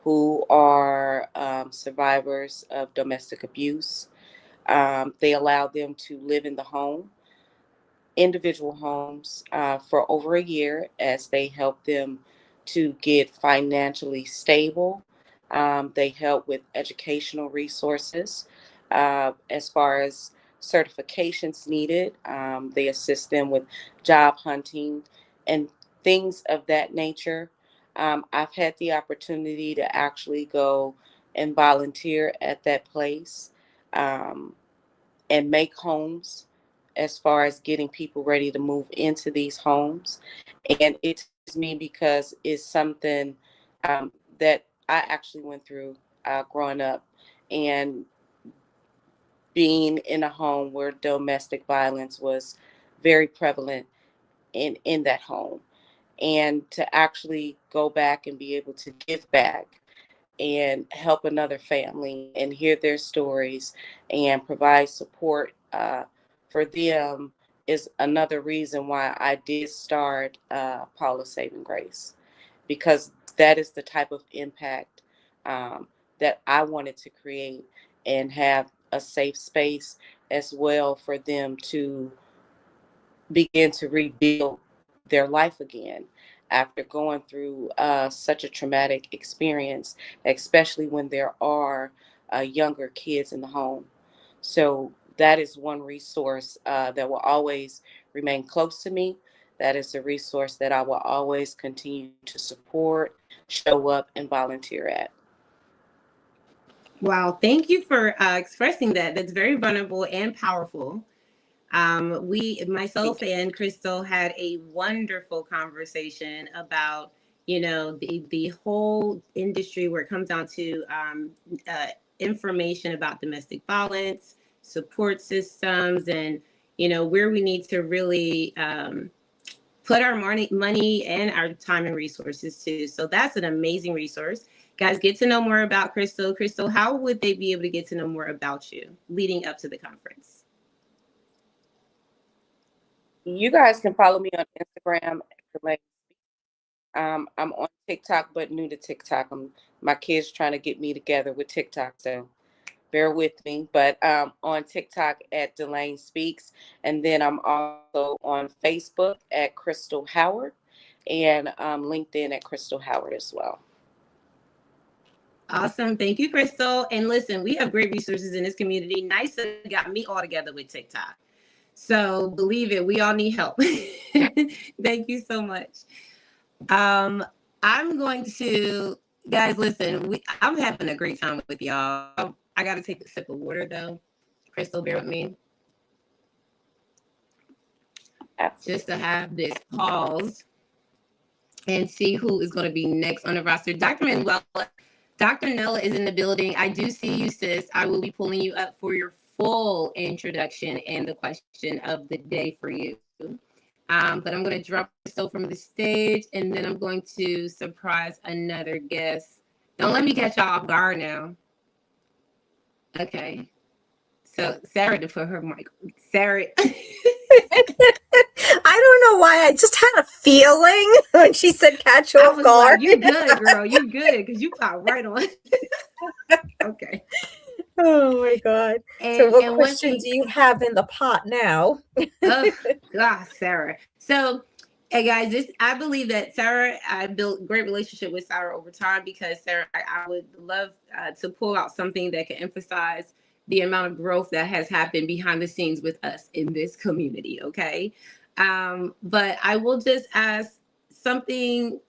who are survivors of domestic abuse. They allow them to live in the home, individual homes, for over a year as they help them to get financially stable. They help with educational resources as far as certifications needed. They assist them with job hunting and things of that nature. I've had the opportunity to actually go and volunteer at that place. And make homes as far as getting people ready to move into these homes. And it touches me because it's something that I actually went through growing up and being in a home where domestic violence was very prevalent in that home. And to actually go back and be able to give back and help another family and hear their stories and provide support for them is another reason why I did start Paula Saving Grace, because that is the type of impact that I wanted to create and have a safe space as well for them to begin to rebuild their life again after going through such a traumatic experience, especially when there are younger kids in the home. So that is one resource that will always remain close to me. That is a resource that I will always continue to support, show up, and volunteer at. Wow, thank you for expressing that. That's very vulnerable and powerful. Myself and Crystal had a wonderful conversation about, the whole industry where it comes down to information about domestic violence, support systems, and, where we need to really put our money and our time and resources to. So that's an amazing resource. Guys, get to know more about Crystal. Crystal, how would they be able to get to know more about you leading up to the conference? You guys can follow me on Instagram. I'm on TikTok, but new to TikTok. My kids trying to get me together with TikTok, so bear with me. But on TikTok at Delane Speaks, and then I'm also on Facebook at Crystal Howard, and LinkedIn at Crystal Howard as well. Awesome. Thank you, Crystal. And listen, we have great resources in this community. NISA got me all together with TikTok. So believe it, we all need help. Thank you so much. I'm going to, guys, listen, I'm having a great time with y'all. I got to take a sip of water, though. Crystal, bear with me. Just to have this pause and see who is going to be next on the roster. Dr. Manuela. Dr. Nella is in the building. I do see you, sis. I will be pulling you up for your full introduction and the question of the day for you. But I'm going to drop Crystal from the stage, and then I'm going to surprise another guest. Don't let me catch y'all off guard now. Okay. So Sarah to put her mic. Sarah. I don't know why. I just had a feeling when she said catch you off guard. Like, you good, girl. You good, because you popped right on. Okay. Oh my God. So what question do you have in the pot now? Oh, gosh, Sarah. So, hey guys, I believe that Sarah, I built a great relationship with Sarah over time because Sarah, I would love to pull out something that can emphasize the amount of growth that has happened behind the scenes with us in this community. Okay. But I will just ask something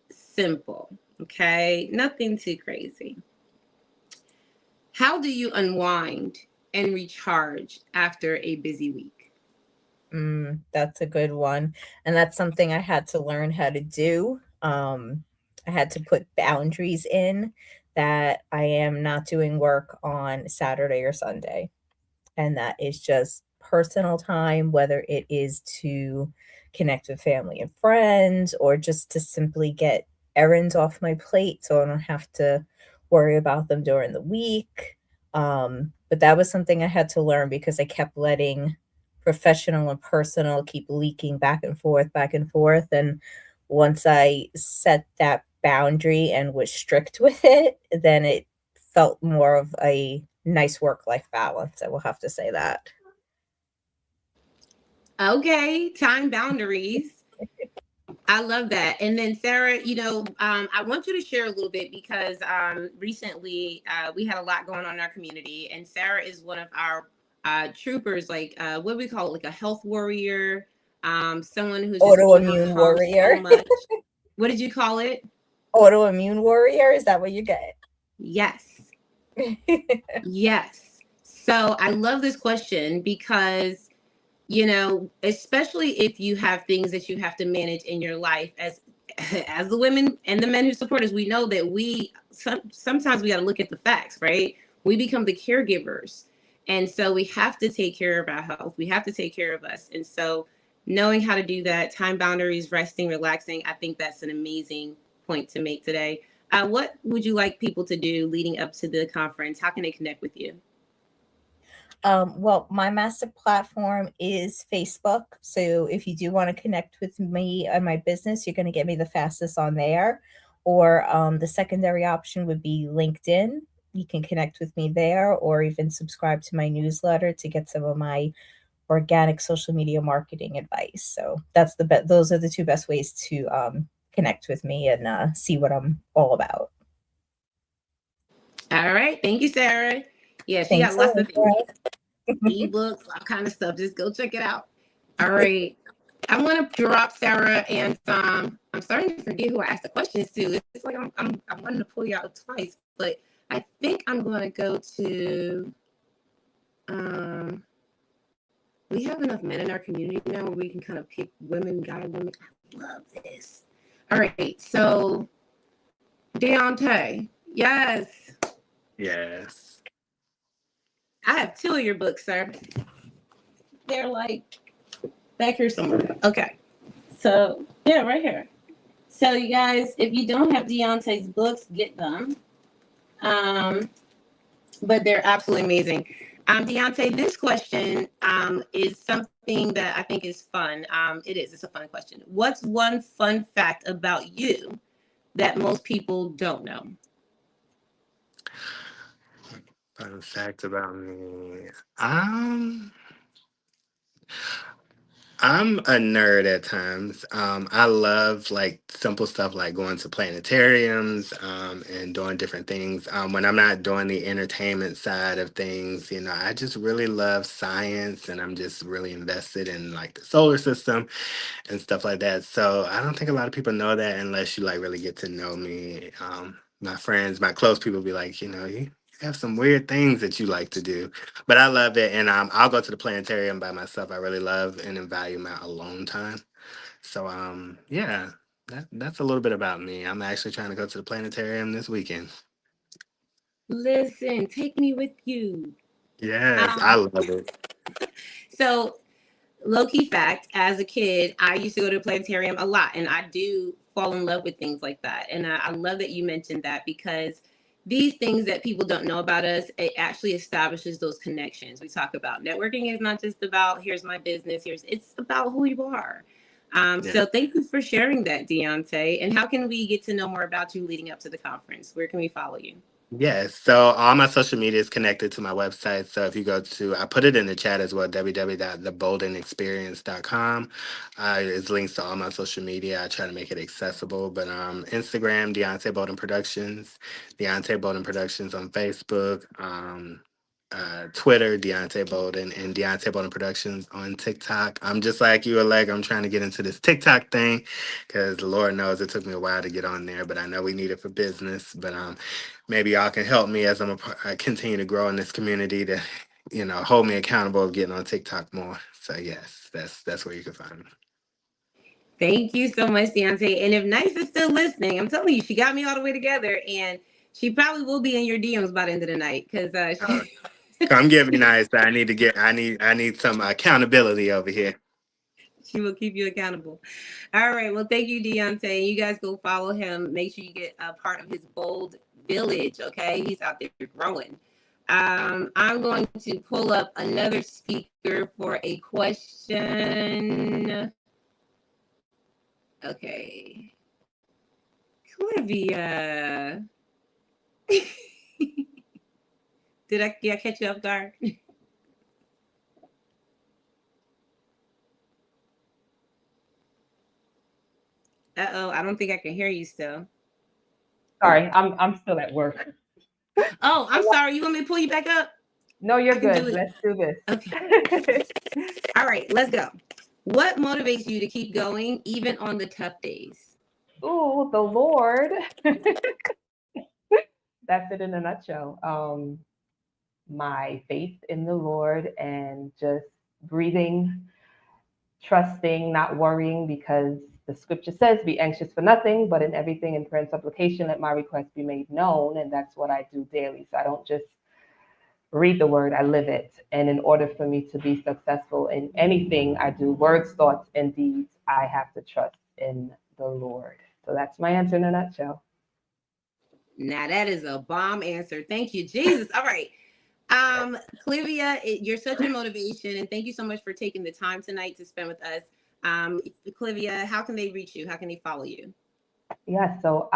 simple. Okay. Nothing too crazy. How do you unwind and recharge after a busy week? That's a good one. And that's something I had to learn how to do. I had to put boundaries in that I am not doing work on Saturday or Sunday. And that is just personal time, whether it is to connect with family and friends or just to simply get errands off my plate so I don't have to worry about them during the week. But that was something I had to learn because I kept letting professional and personal keep leaking back and forth. And once I set that boundary and was strict with it, then it felt more of a nice work-life balance. I will have to say that. Okay, time boundaries. I love that. And then Sarah, I want you to share a little bit because recently we had a lot going on in our community, and Sarah is one of our troopers, like what do we call it, like a health warrior, someone who's autoimmune warrior. So much. What did you call it? Autoimmune warrior. Is that what you get? Yes. Yes. So I love this question because, especially if you have things that you have to manage in your life as the women and the men who support us, we know that sometimes we got to look at the facts, right? We become the caregivers. And so we have to take care of our health. We have to take care of us. And so knowing how to do that, time boundaries, resting, relaxing, I think that's an amazing point to make today. What would you like people to do leading up to the conference? How can they connect with you? Well, my master platform is Facebook. So if you do want to connect with me and my business, you're going to get me the fastest on there. Or the secondary option would be LinkedIn. You can connect with me there or even subscribe to my newsletter to get some of my organic social media marketing advice. So that's those are the two best ways to connect with me and see what I'm all about. All right. Thank you, Sarah. Yeah, she got lots of things. ebooks, all kind of stuff. Just go check it out. All right. I want to drop Sarah and I'm starting to forget who I asked the questions to. It's like I wanted to pull you out twice, but I think I'm going to go to we have enough men in our community now where we can kind of pick women, guide women. I love this. All right, so Deontay, yes, Yes. I have two of your books, sir. They're like back here somewhere. Okay, so yeah, right here. So you guys, if you don't have Deontay's books, get them. Um, but they're absolutely amazing. Deontay, this question is something that I think is fun. It's a fun question. What's one fun fact about you that most people don't know? Fun fact about me. Um, I'm a nerd at times. I love like simple stuff like going to planetariums and doing different things. When I'm not doing the entertainment side of things, you know, I just really love science and I'm just really invested in like the solar system and stuff like that. So I don't think a lot of people know that unless you like really get to know me. My friends, my close people be like, you know, you have some weird things that you like to do, but I love it. And I'll go to the planetarium by myself. I really love and value my alone time. So yeah, that's a little bit about me. I'm actually trying to go to the planetarium this weekend. Listen, take me with you. Yes, I Um, love it. so low key fact, as a kid, I used to go to the planetarium a lot, and I do fall in love with things like that. And I love that you mentioned that because these things that people don't know about us, it actually establishes those connections. We talk about networking is not just about here's my business, it's about who you are. Yeah. So thank you for sharing that, Deontay. And how can we get to know more about you leading up to the conference? Where can we follow you? Yes. So all my social media is connected to my website. So if you go to, I put it in the chat as well, www.theboldenexperience.com. It's links to all my social media. I try to make it accessible. But Instagram, Deontay Bolden Productions, Deontay Bolden Productions on Facebook, Twitter, Deontay Bolden, and Deontay Bolden Productions on TikTok. I'm just like you, Alec. I'm trying to get into this TikTok thing because the Lord knows it took me a while to get on there, but I know we need it for business. But maybe y'all can help me as I continue to grow in this community to, you know, hold me accountable of getting on TikTok more. So yes, that's where you can find me. Thank you so much, Deontay. And if Nice is still listening, I'm telling you, she got me all the way together, and she probably will be in your DMs by the end of the night because Uh, Come get me, nice. I need some accountability over here. she will keep you accountable. All right. Well, thank you, Deontay. You guys go follow him. Make sure you get a part of his bold village. Okay, he's out there growing. I'm going to pull up another speaker for a question. Okay, Clivia. Did I catch you off guard? Uh-oh, I don't think I can hear you still. Sorry, I'm still at work. Oh, I'm sorry. You want me to pull you back up? No, you're I can do good. it. Let's do this. Okay. All right, let's go. What motivates you to keep going even on the tough days? Ooh, the Lord. That's it in a nutshell. My faith in the Lord and just breathing, trusting, not worrying, because the scripture says, be anxious for nothing, but in everything in prayer and supplication, let my request be made known. And that's what I do daily. So I don't just read the word, I live it. And in order for me to be successful in anything I do, words, thoughts, and deeds, I have to trust in the Lord. So that's my answer in a nutshell. Now that is a bomb answer. Thank you, Jesus. All right. Clivia, you're such a motivation, and thank you so much for taking the time tonight to spend with us. Clivia, how can they reach you? How can they follow you? Yeah, so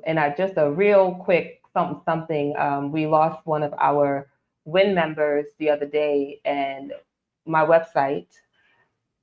and I just a real quick something. We lost one of our WIN members the other day, and my website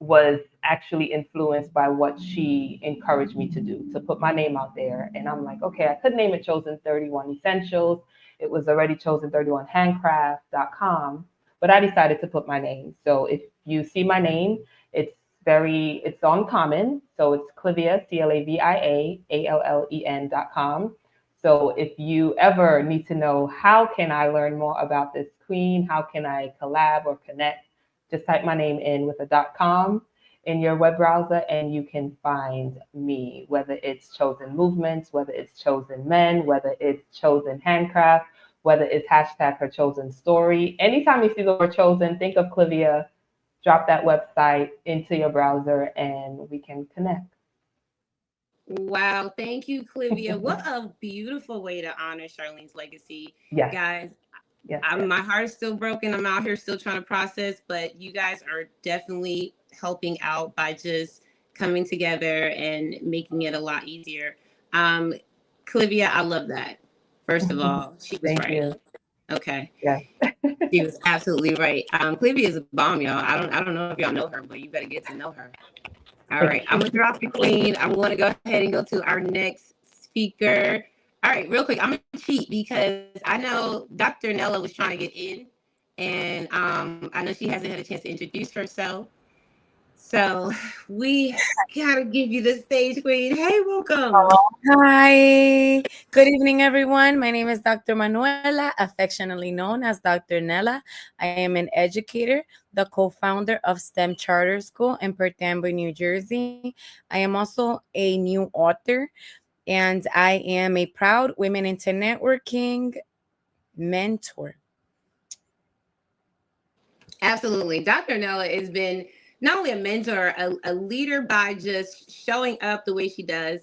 was actually influenced by what she encouraged me to do, to put my name out there. And I'm like, okay, I could name it Chosen 31 Essentials. It was already chosen31handcraft.com. but I decided to put my name. So if you see my name, it's uncommon. So it's Clivia, CLAVIA, ALLEN.com. So if you ever need to know how can I learn more about this queen, how can I collab or connect, just type my name in with a .com in your web browser and you can find me, whether it's chosen movements, whether it's chosen men, whether it's chosen handcraft, whether it's hashtag her chosen story. Anytime you see the word chosen, think of Clivia, drop that website into your browser and we can connect. Wow, thank you, Clivia. What a beautiful way to honor Charlene's legacy. Yes. Guys, Yes. my heart's still broken. I'm out here still trying to process, but you guys are definitely helping out by just coming together and making it a lot easier. Um, Clivia, I love that. First of all, she was Thank right. you. Okay. Yes. She was absolutely right. Clivia is a bomb, y'all. I don't know if y'all know her, but you better get to know her. All right, I'm gonna drop you, Queen. I'm gonna go ahead and go to our next speaker. All right, real quick, I'm gonna cheat because I know Dr. Nella was trying to get in, and I know she hasn't had a chance to introduce herself. So we gotta give you the stage, Queen. Hey, welcome. Hi. Good evening, everyone. My name is Dr. Manuela, affectionately known as Dr. Nella. I am an educator, the co-founder of STEM Charter School in Perth Amboy, New Jersey. I am also a new author, and I am a proud Women into Networking mentor. Absolutely. Dr. Nella has been not only a mentor, a leader by just showing up the way she does.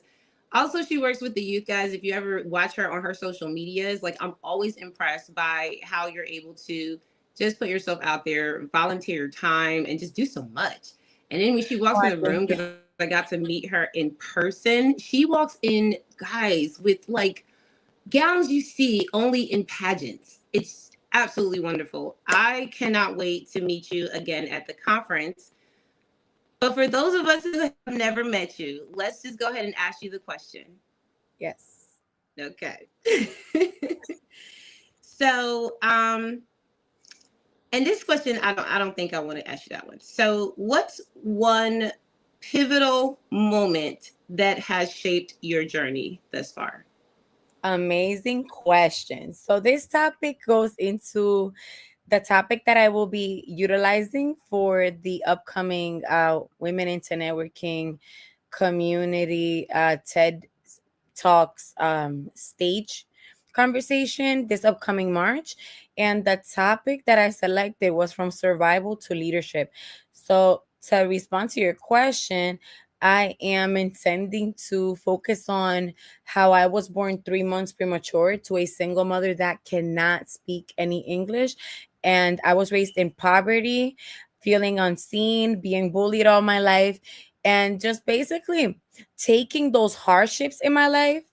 Also, she works with the youth, guys. If you ever watch her on her social medias, like I'm always impressed by how you're able to just put yourself out there, volunteer your time, and just do so much. And then when she walks in the room, because I got to meet her in person, she walks in, guys, with like gowns you see only in pageants. It's absolutely wonderful. I cannot wait to meet you again at the conference. But for those of us who have never met you, let's just go ahead and ask you the question. Yes. Okay. So, and this question, I don't think I want to ask you that one. So, what's one pivotal moment that has shaped your journey thus far? Amazing question. So this topic goes into the topic that I will be utilizing for the upcoming Women into Networking community TED Talks stage conversation this upcoming March. And the topic that I selected was from survival to leadership. So, to respond to your question, I am intending to focus on how I was born 3 months premature to a single mother that cannot speak any English. And I was raised in poverty, feeling unseen, being bullied all my life, and just basically taking those hardships in my life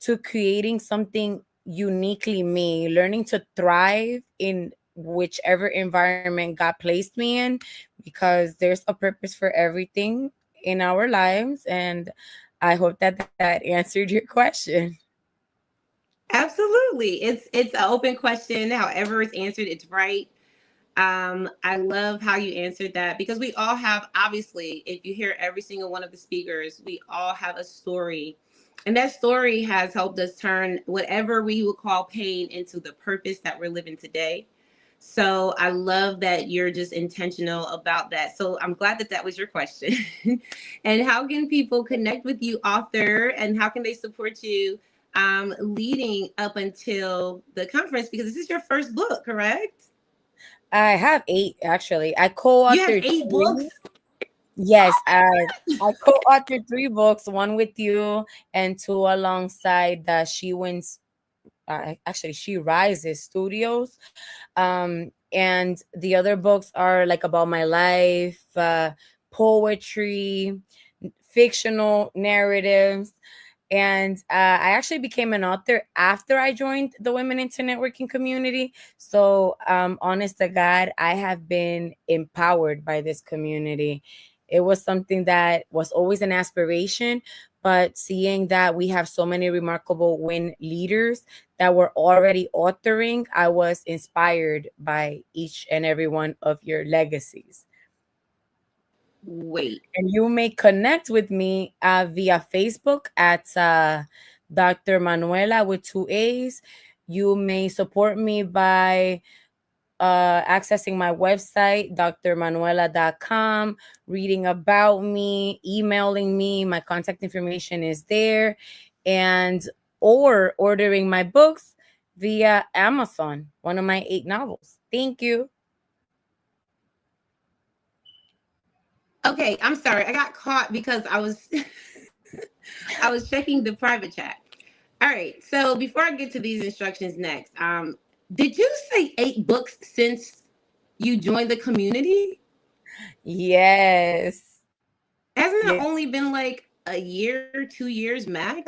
to creating something uniquely me, learning to thrive in whichever environment God placed me in, because there's a purpose for everything in our lives. And I hope that that answered your question. Absolutely. It's an open question. However it's answered, it's right. I love how you answered that because we all have, obviously, if you hear every single one of the speakers, we all have a story. And that story has helped us turn whatever we would call pain into the purpose that we're living today. So I love that you're just intentional about that. So I'm glad that that was your question. And how can people connect with you, author, and how can they support you leading up until the conference? Because this is your first book, correct? I have 8 actually. I You have co-authored 8 books? 3. Yes, I co-authored 3 books, one with you and two alongside the She Wins. Actually, She Rises Studios, and the other books are like about my life, poetry, fictional narratives. And I actually became an author after I joined the Women into Networking community. So, honest to God, I have been empowered by this community. It was something that was always an aspiration, but seeing that we have so many remarkable WIN leaders that were already authoring, I was inspired by each and every one of your legacies. Wait. And you may connect with me via Facebook at Dr. Manuela with 2 A's. You may support me by accessing my website, drmanuela.com, reading about me, emailing me. My contact information is there. And or ordering my books via Amazon, one of my 8 novels. Thank you. Okay, I'm sorry. I got caught because I was I was checking the private chat. All right. So before I get to these instructions next, did you say 8 books since you joined the community? Yes. Hasn't that Yes. only been like a year, 2 years max?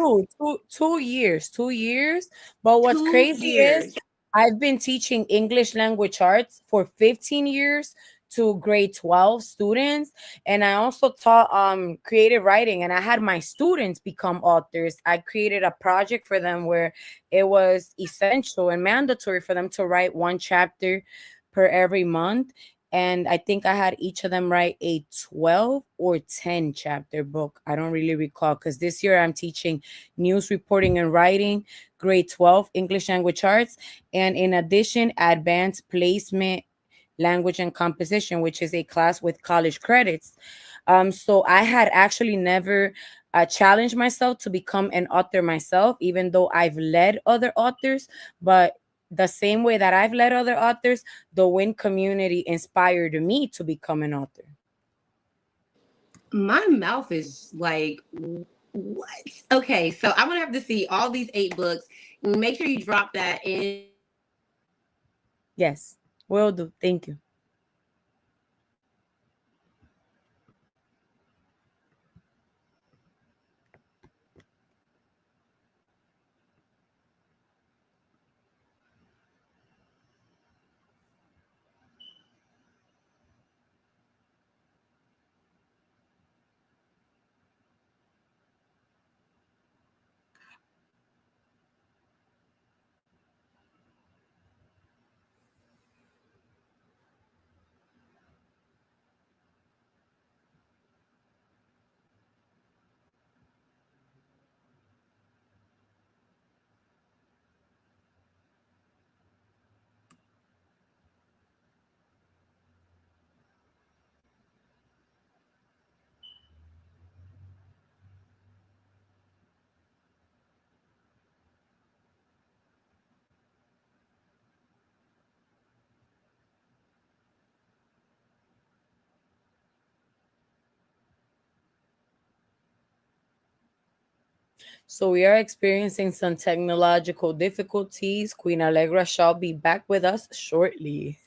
2 years, 2 years. But what's Two crazy is years. I've been teaching English language arts for 15 years to grade 12 students. And I also taught creative writing, and I had my students become authors. I created a project for them where it was essential and mandatory for them to write 1 chapter per every month. And I think I had each of them write a 12 or 10 chapter book. I don't really recall, because this year I'm teaching news reporting and writing, grade 12, English language arts, and in addition, advanced placement, language and composition, which is a class with college credits. So I had actually never challenged myself to become an author myself, even though I've led other authors. But the same way that I've led other authors, the WIN community inspired me to become an author. My mouth is like, what? Okay, so I'm gonna have to see all these 8 books. Make sure you drop that in the chat so I can see it. Yes, will do. Thank you. So we are experiencing some technological difficulties. Queen Allegra shall be back with us shortly.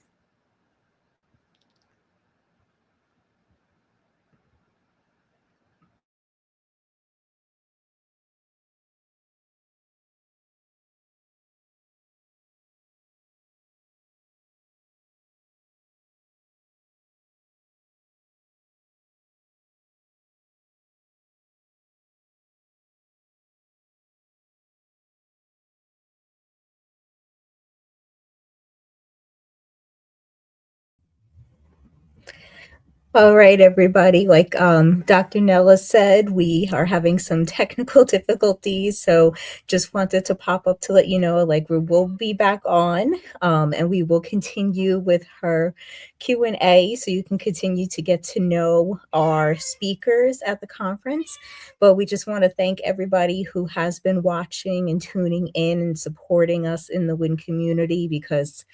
All right, everybody. Like Dr. Nella said, we are having some technical difficulties. So just wanted to pop up to let you know, like, we will be back on and we will continue with her Q&A, so you can continue to get to know our speakers at the conference. But we just want to thank everybody who has been watching and tuning in and supporting us in the WIN community, because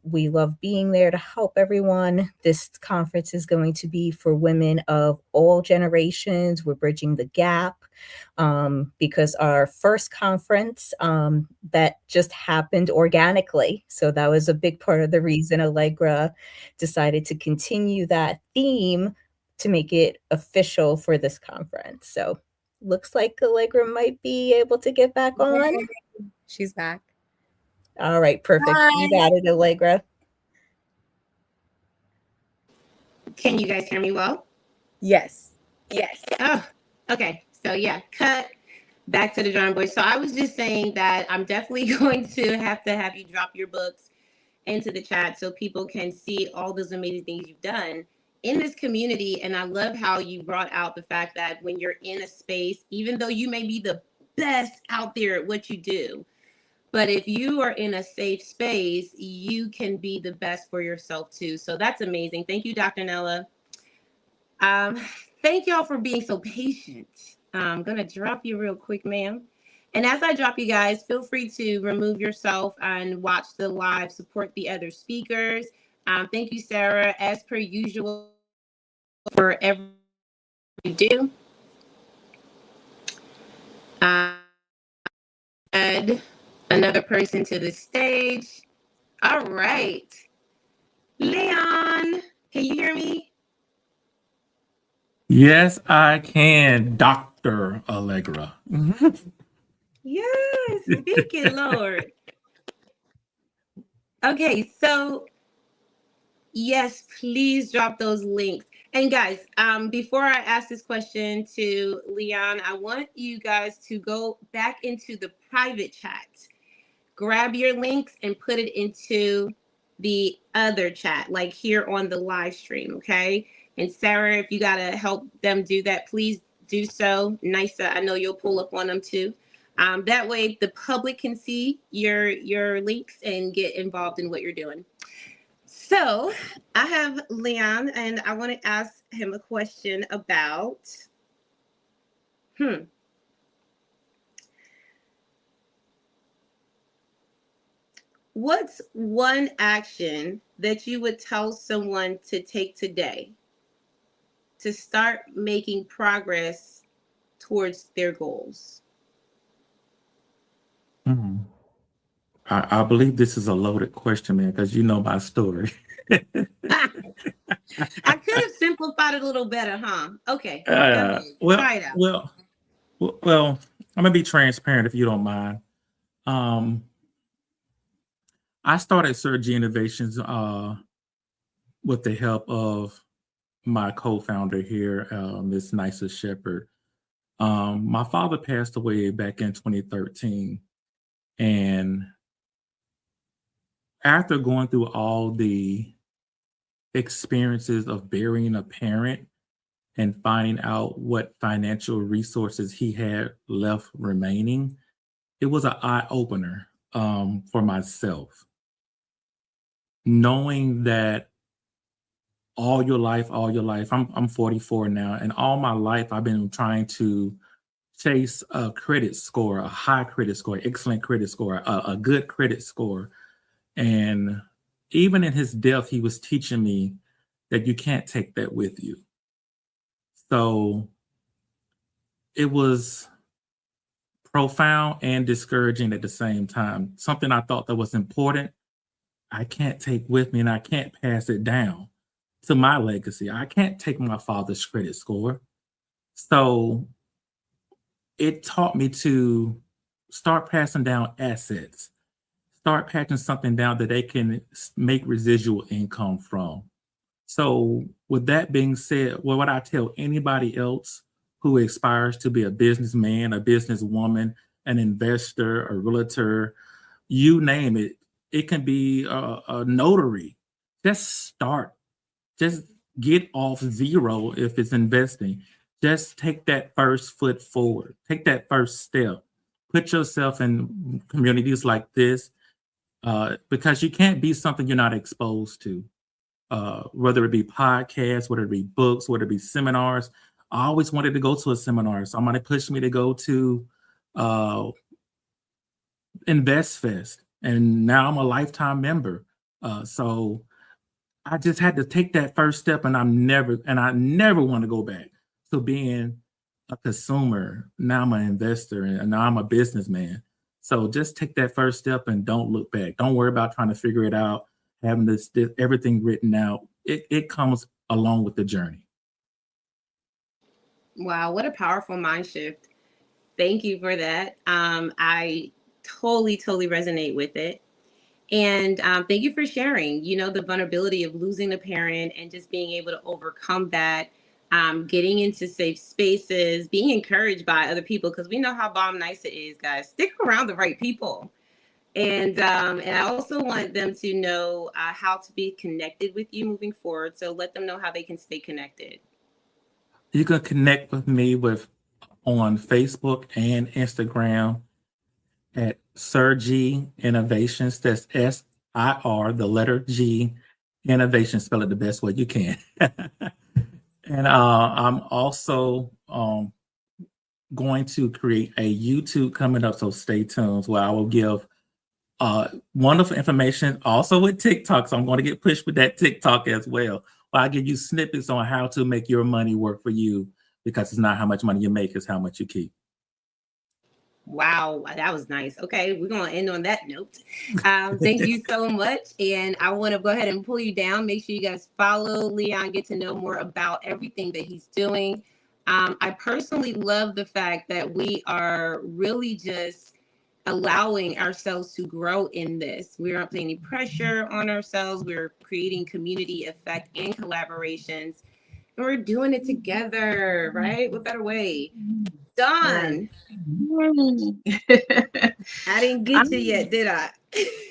we love being there to help everyone. This conference is going to be for women of all generations. We're bridging the gap because our first conference that just happened organically. So that was a big part of the reason Allegra decided to continue that theme to make it official for this conference. So looks like Allegra might be able to get back on. She's back. All right, perfect. Bye. You got it, Allegra. Can you guys hear me well? Yes. Yes. Oh, okay. So yeah, cut back to the drawing board. So I was just saying that I'm definitely going to have you drop your books into the chat so people can see all those amazing things you've done in this community. And I love how you brought out the fact that when you're in a space, even though you may be the best out there at what you do, but if you are in a safe space, you can be the best for yourself too. So that's amazing. Thank you, Dr. Nella. Um, Thank y'all for being so patient. I'm gonna drop you real quick, ma'am. And as I drop you guys, feel free to remove yourself and watch the live, support the other speakers. Thank you, Sarah, as per usual, for everything you do. Add another person to the stage. All right. Leon, can you hear me? Yes, I can, Dr. Allegra. Yes, thank you, Lord. Okay, so yes, please drop those links. And guys, before I ask this question to Leon, I want you guys to go back into the private chat, grab your links and put it into the other chat, like here on the live stream, okay? And Sarah, if you gotta help them do that, please do so. Nisa, I know you'll pull up on them too. That way the public can see your links and get involved in what you're doing. So I have Leon, and I want to ask him a question about what's one action that you would tell someone to take today to start making progress towards their goals? I believe this is a loaded question, man, because you know my story. I could have simplified it a little better, huh? Okay, go ahead. Try it out. Well, I'm gonna be transparent if you don't mind. I started Surgery Innovations with the help of my co-founder here, Miss Nisa Shepherd. My father passed away back in 2013, and after going through all the experiences of burying a parent and finding out what financial resources he had left remaining, it was an eye opener for myself. Knowing that all your life, I'm 44 now, and all my life I've been trying to chase a credit score, a high credit score, excellent credit score, a good credit score. And even in his death, he was teaching me that you can't take that with you. So it was profound and discouraging at the same time. Something I thought that was important, I can't take with me, and I can't pass it down to my legacy. I can't take my father's credit score. So it taught me to start passing down assets, start passing something down that they can make residual income from. So with that being said, what I tell anybody else who aspires to be a businessman, a businesswoman, an investor, a realtor, you name it, it can be a notary. Just start. Just get off zero if it's investing. Just take that first foot forward. Take that first step. Put yourself in communities like this because you can't be something you're not exposed to. Whether it be podcasts, whether it be books, whether it be seminars. I always wanted to go to a seminar. Somebody pushed me to go to InvestFest, and now I'm a lifetime member. So I just had to take that first step, and I never want to go back to being a consumer. Now I'm an investor, and now I'm a businessman. So just take that first step and don't look back. Don't worry about trying to figure it out, having this everything written out. It comes along with the journey. Wow, what a powerful mind shift. Thank you for that. I totally resonate with it. And thank you for sharing, the vulnerability of losing a parent and just being able to overcome that, getting into safe spaces, being encouraged by other people, because we know how bomb nice it is, guys. Stick around the right people. And I also want them to know how to be connected with you moving forward. So let them know how they can stay connected. You can connect with me on Facebook and Instagram at Sir G Innovations. That's SIR, the letter G, Innovation. Spell it the best way you can. And I'm also going to create a YouTube coming up, so stay tuned, where I will give wonderful information also with TikTok. So I'm going to get pushed with that TikTok as well. Where I give you snippets on how to make your money work for you, because it's not how much money you make, it's how much you keep. Wow, that was nice. Okay, we're going to end on that note. Thank you so much. And I want to go ahead and pull you down. Make sure you guys follow Leon, get to know more about everything that he's doing. I personally love the fact that we are really just allowing ourselves to grow in this. We aren't putting any pressure on ourselves. We're creating community effect and collaborations. And we're doing it together, right? What better way? Done. I didn't get you yet, did I?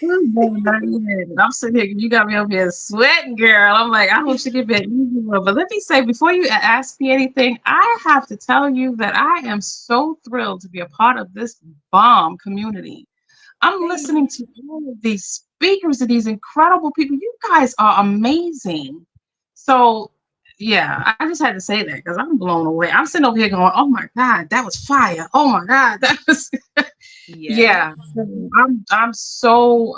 I'm sitting here, you got me over here sweating, girl. I'm like, I hope she get back easy. But let me say, before you ask me anything, I have to tell you that I am so thrilled to be a part of this bomb community. I'm listening to all of these speakers and these incredible people. You guys are amazing. So, yeah, I just had to say that because I'm blown away. I'm sitting over here going, "Oh my God, that was fire! Oh my God, that was." Yeah, so I'm so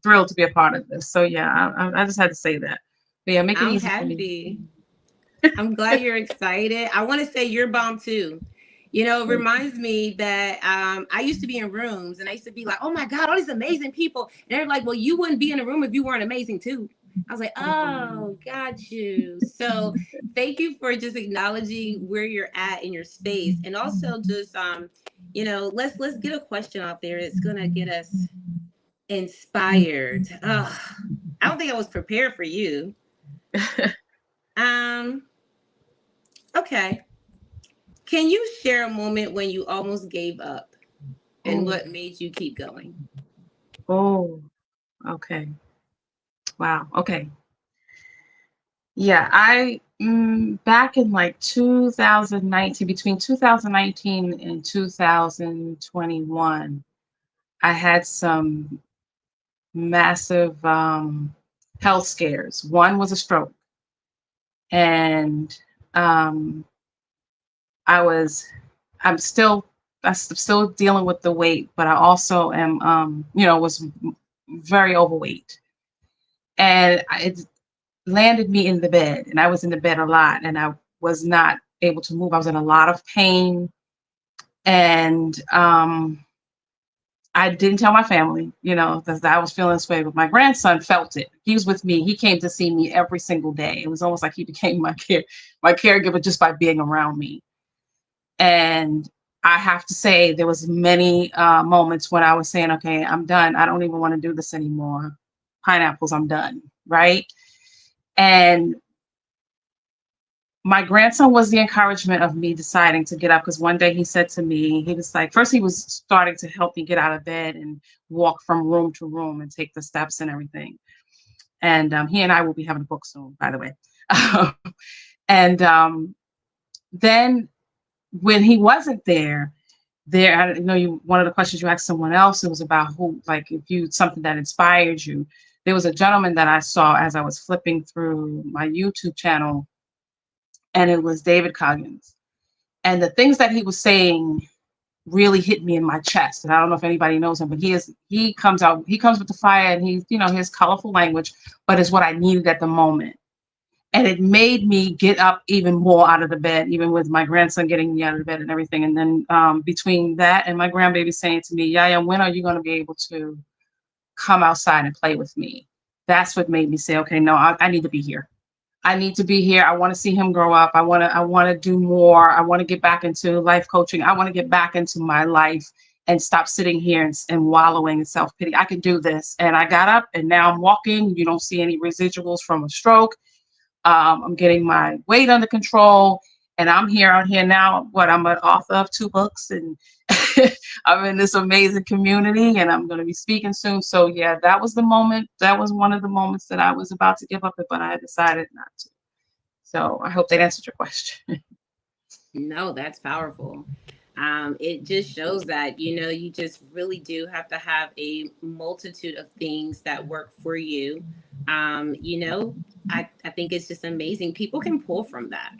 thrilled to be a part of this. So yeah, I just had to say that. But yeah, make it I'm easy for me. happy. I'm glad you're excited. I want to say you're bomb too. It reminds me that I used to be in rooms and I used to be like, oh my God, all these amazing people. And they're like, well, you wouldn't be in a room if you weren't amazing too. I was like, oh, got you. So thank you for just acknowledging where you're at in your space. And also just let's get a question out there that's gonna get us inspired. I don't think I was prepared for you. Okay. Can you share a moment when you almost gave up and what made you keep going? Oh, okay. Wow. Okay. Yeah, back in like 2019, between 2019 and 2021, I had some massive health scares. One was a stroke, and um, I was, I'm still, I'm still dealing with the weight, but I also am, was very overweight, and it landed me in the bed, and I was in the bed a lot, and I was not able to move. I was in a lot of pain, and I didn't tell my family, that I was feeling this way, but my grandson felt it. He was with me. He came to see me every single day. It was almost like he became my caregiver just by being around me. And I have to say, there was many moments when I was saying, okay, I'm done. I don't even want to do this anymore. Pineapples, I'm done. Right. And my grandson was the encouragement of me deciding to get up, because one day he said to me, he was like, first he was starting to help me get out of bed and walk from room to room and take the steps and everything. And he and I will be having a book soon, by the way. And then when he wasn't there, I know one of the questions you asked someone else, it was about something that inspired you. There was a gentleman that I saw as I was flipping through my YouTube channel, and it was David Coggins. And the things that he was saying really hit me in my chest. And I don't know if anybody knows him, but he comes with the fire, and his colorful language, but it's what I needed at the moment. And it made me get up even more out of the bed, even with my grandson getting me out of the bed and everything. And then between that and my grandbaby saying to me, Yaya, when are you going to be able to come outside and play with me? That's what made me say, okay, no, I need to be here. I need to be here. I want to see him grow up. I want to do more. I want to get back into life coaching. I want to get back into my life and stop sitting here and wallowing in self-pity. I can do this. And I got up and now I'm walking. You don't see any residuals from a stroke. I'm getting my weight under control. And I'm here out here now. I'm an author of 2 books, and I'm in this amazing community, and I'm going to be speaking soon. So yeah, that was the moment. That was one of the moments that I was about to give up, but I decided not to. So I hope that answered your question. No, that's powerful. It just shows that, you just really do have to have a multitude of things that work for you. I think it's just amazing. People can pull from that.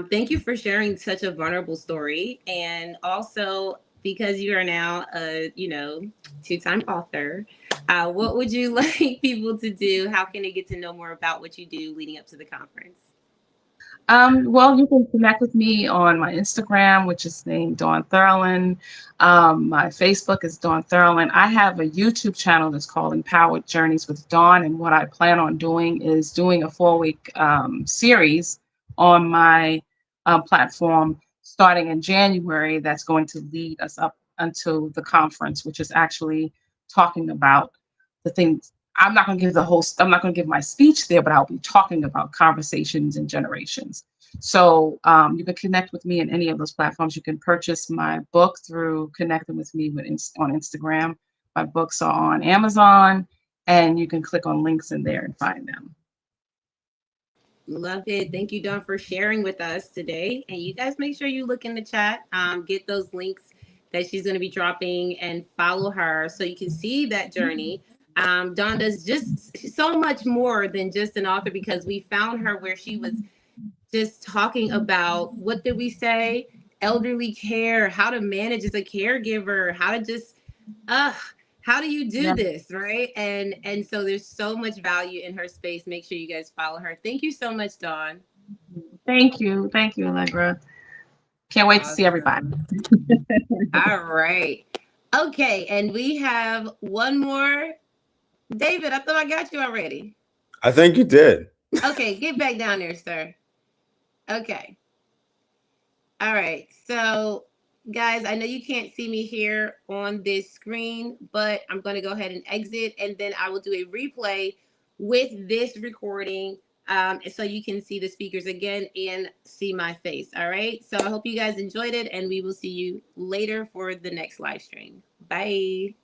Thank you for sharing such a vulnerable story. And also, because you are now a, 2-time author, what would you like people to do? How can they get to know more about what you do leading up to the conference? Well, you can connect with me on my Instagram, which is named Dawn Thurland. My Facebook is Dawn Thurland. I have a YouTube channel that's called Empowered Journeys with Dawn. And what I plan on doing is doing a 4-week series on my platform starting in January that's going to lead us up until the conference, which is actually talking about the things. I'm not going to give I'm not going to give my speech there, but I'll be talking about conversations and generations. So you can connect with me in any of those platforms. You can purchase my book through connecting with me on Instagram. My books are on Amazon, and you can click on links in there and find them. Love it. Thank you, Dawn, for sharing with us today. And you guys make sure you look in the chat, get those links that she's going to be dropping and follow her so you can see that journey. Dawn does just so much more than just an author, because we found her where she was just talking about, what did we say? Elderly care, how to manage as a caregiver, how to just, how do you do this, right? And so there's so much value in her space. Make sure you guys follow her. Thank you so much, Dawn. Thank you, Allegra. Can't wait to see everybody. All right. Okay, and we have one more. David, I thought I got you already. I think you did. Okay, get back down there, sir. Okay. All right. So, guys, I know you can't see me here on this screen, but I'm going to go ahead and exit, and then I will do a replay with this recording, so you can see the speakers again and see my face. All right. So I hope you guys enjoyed it, and we will see you later for the next live stream. Bye.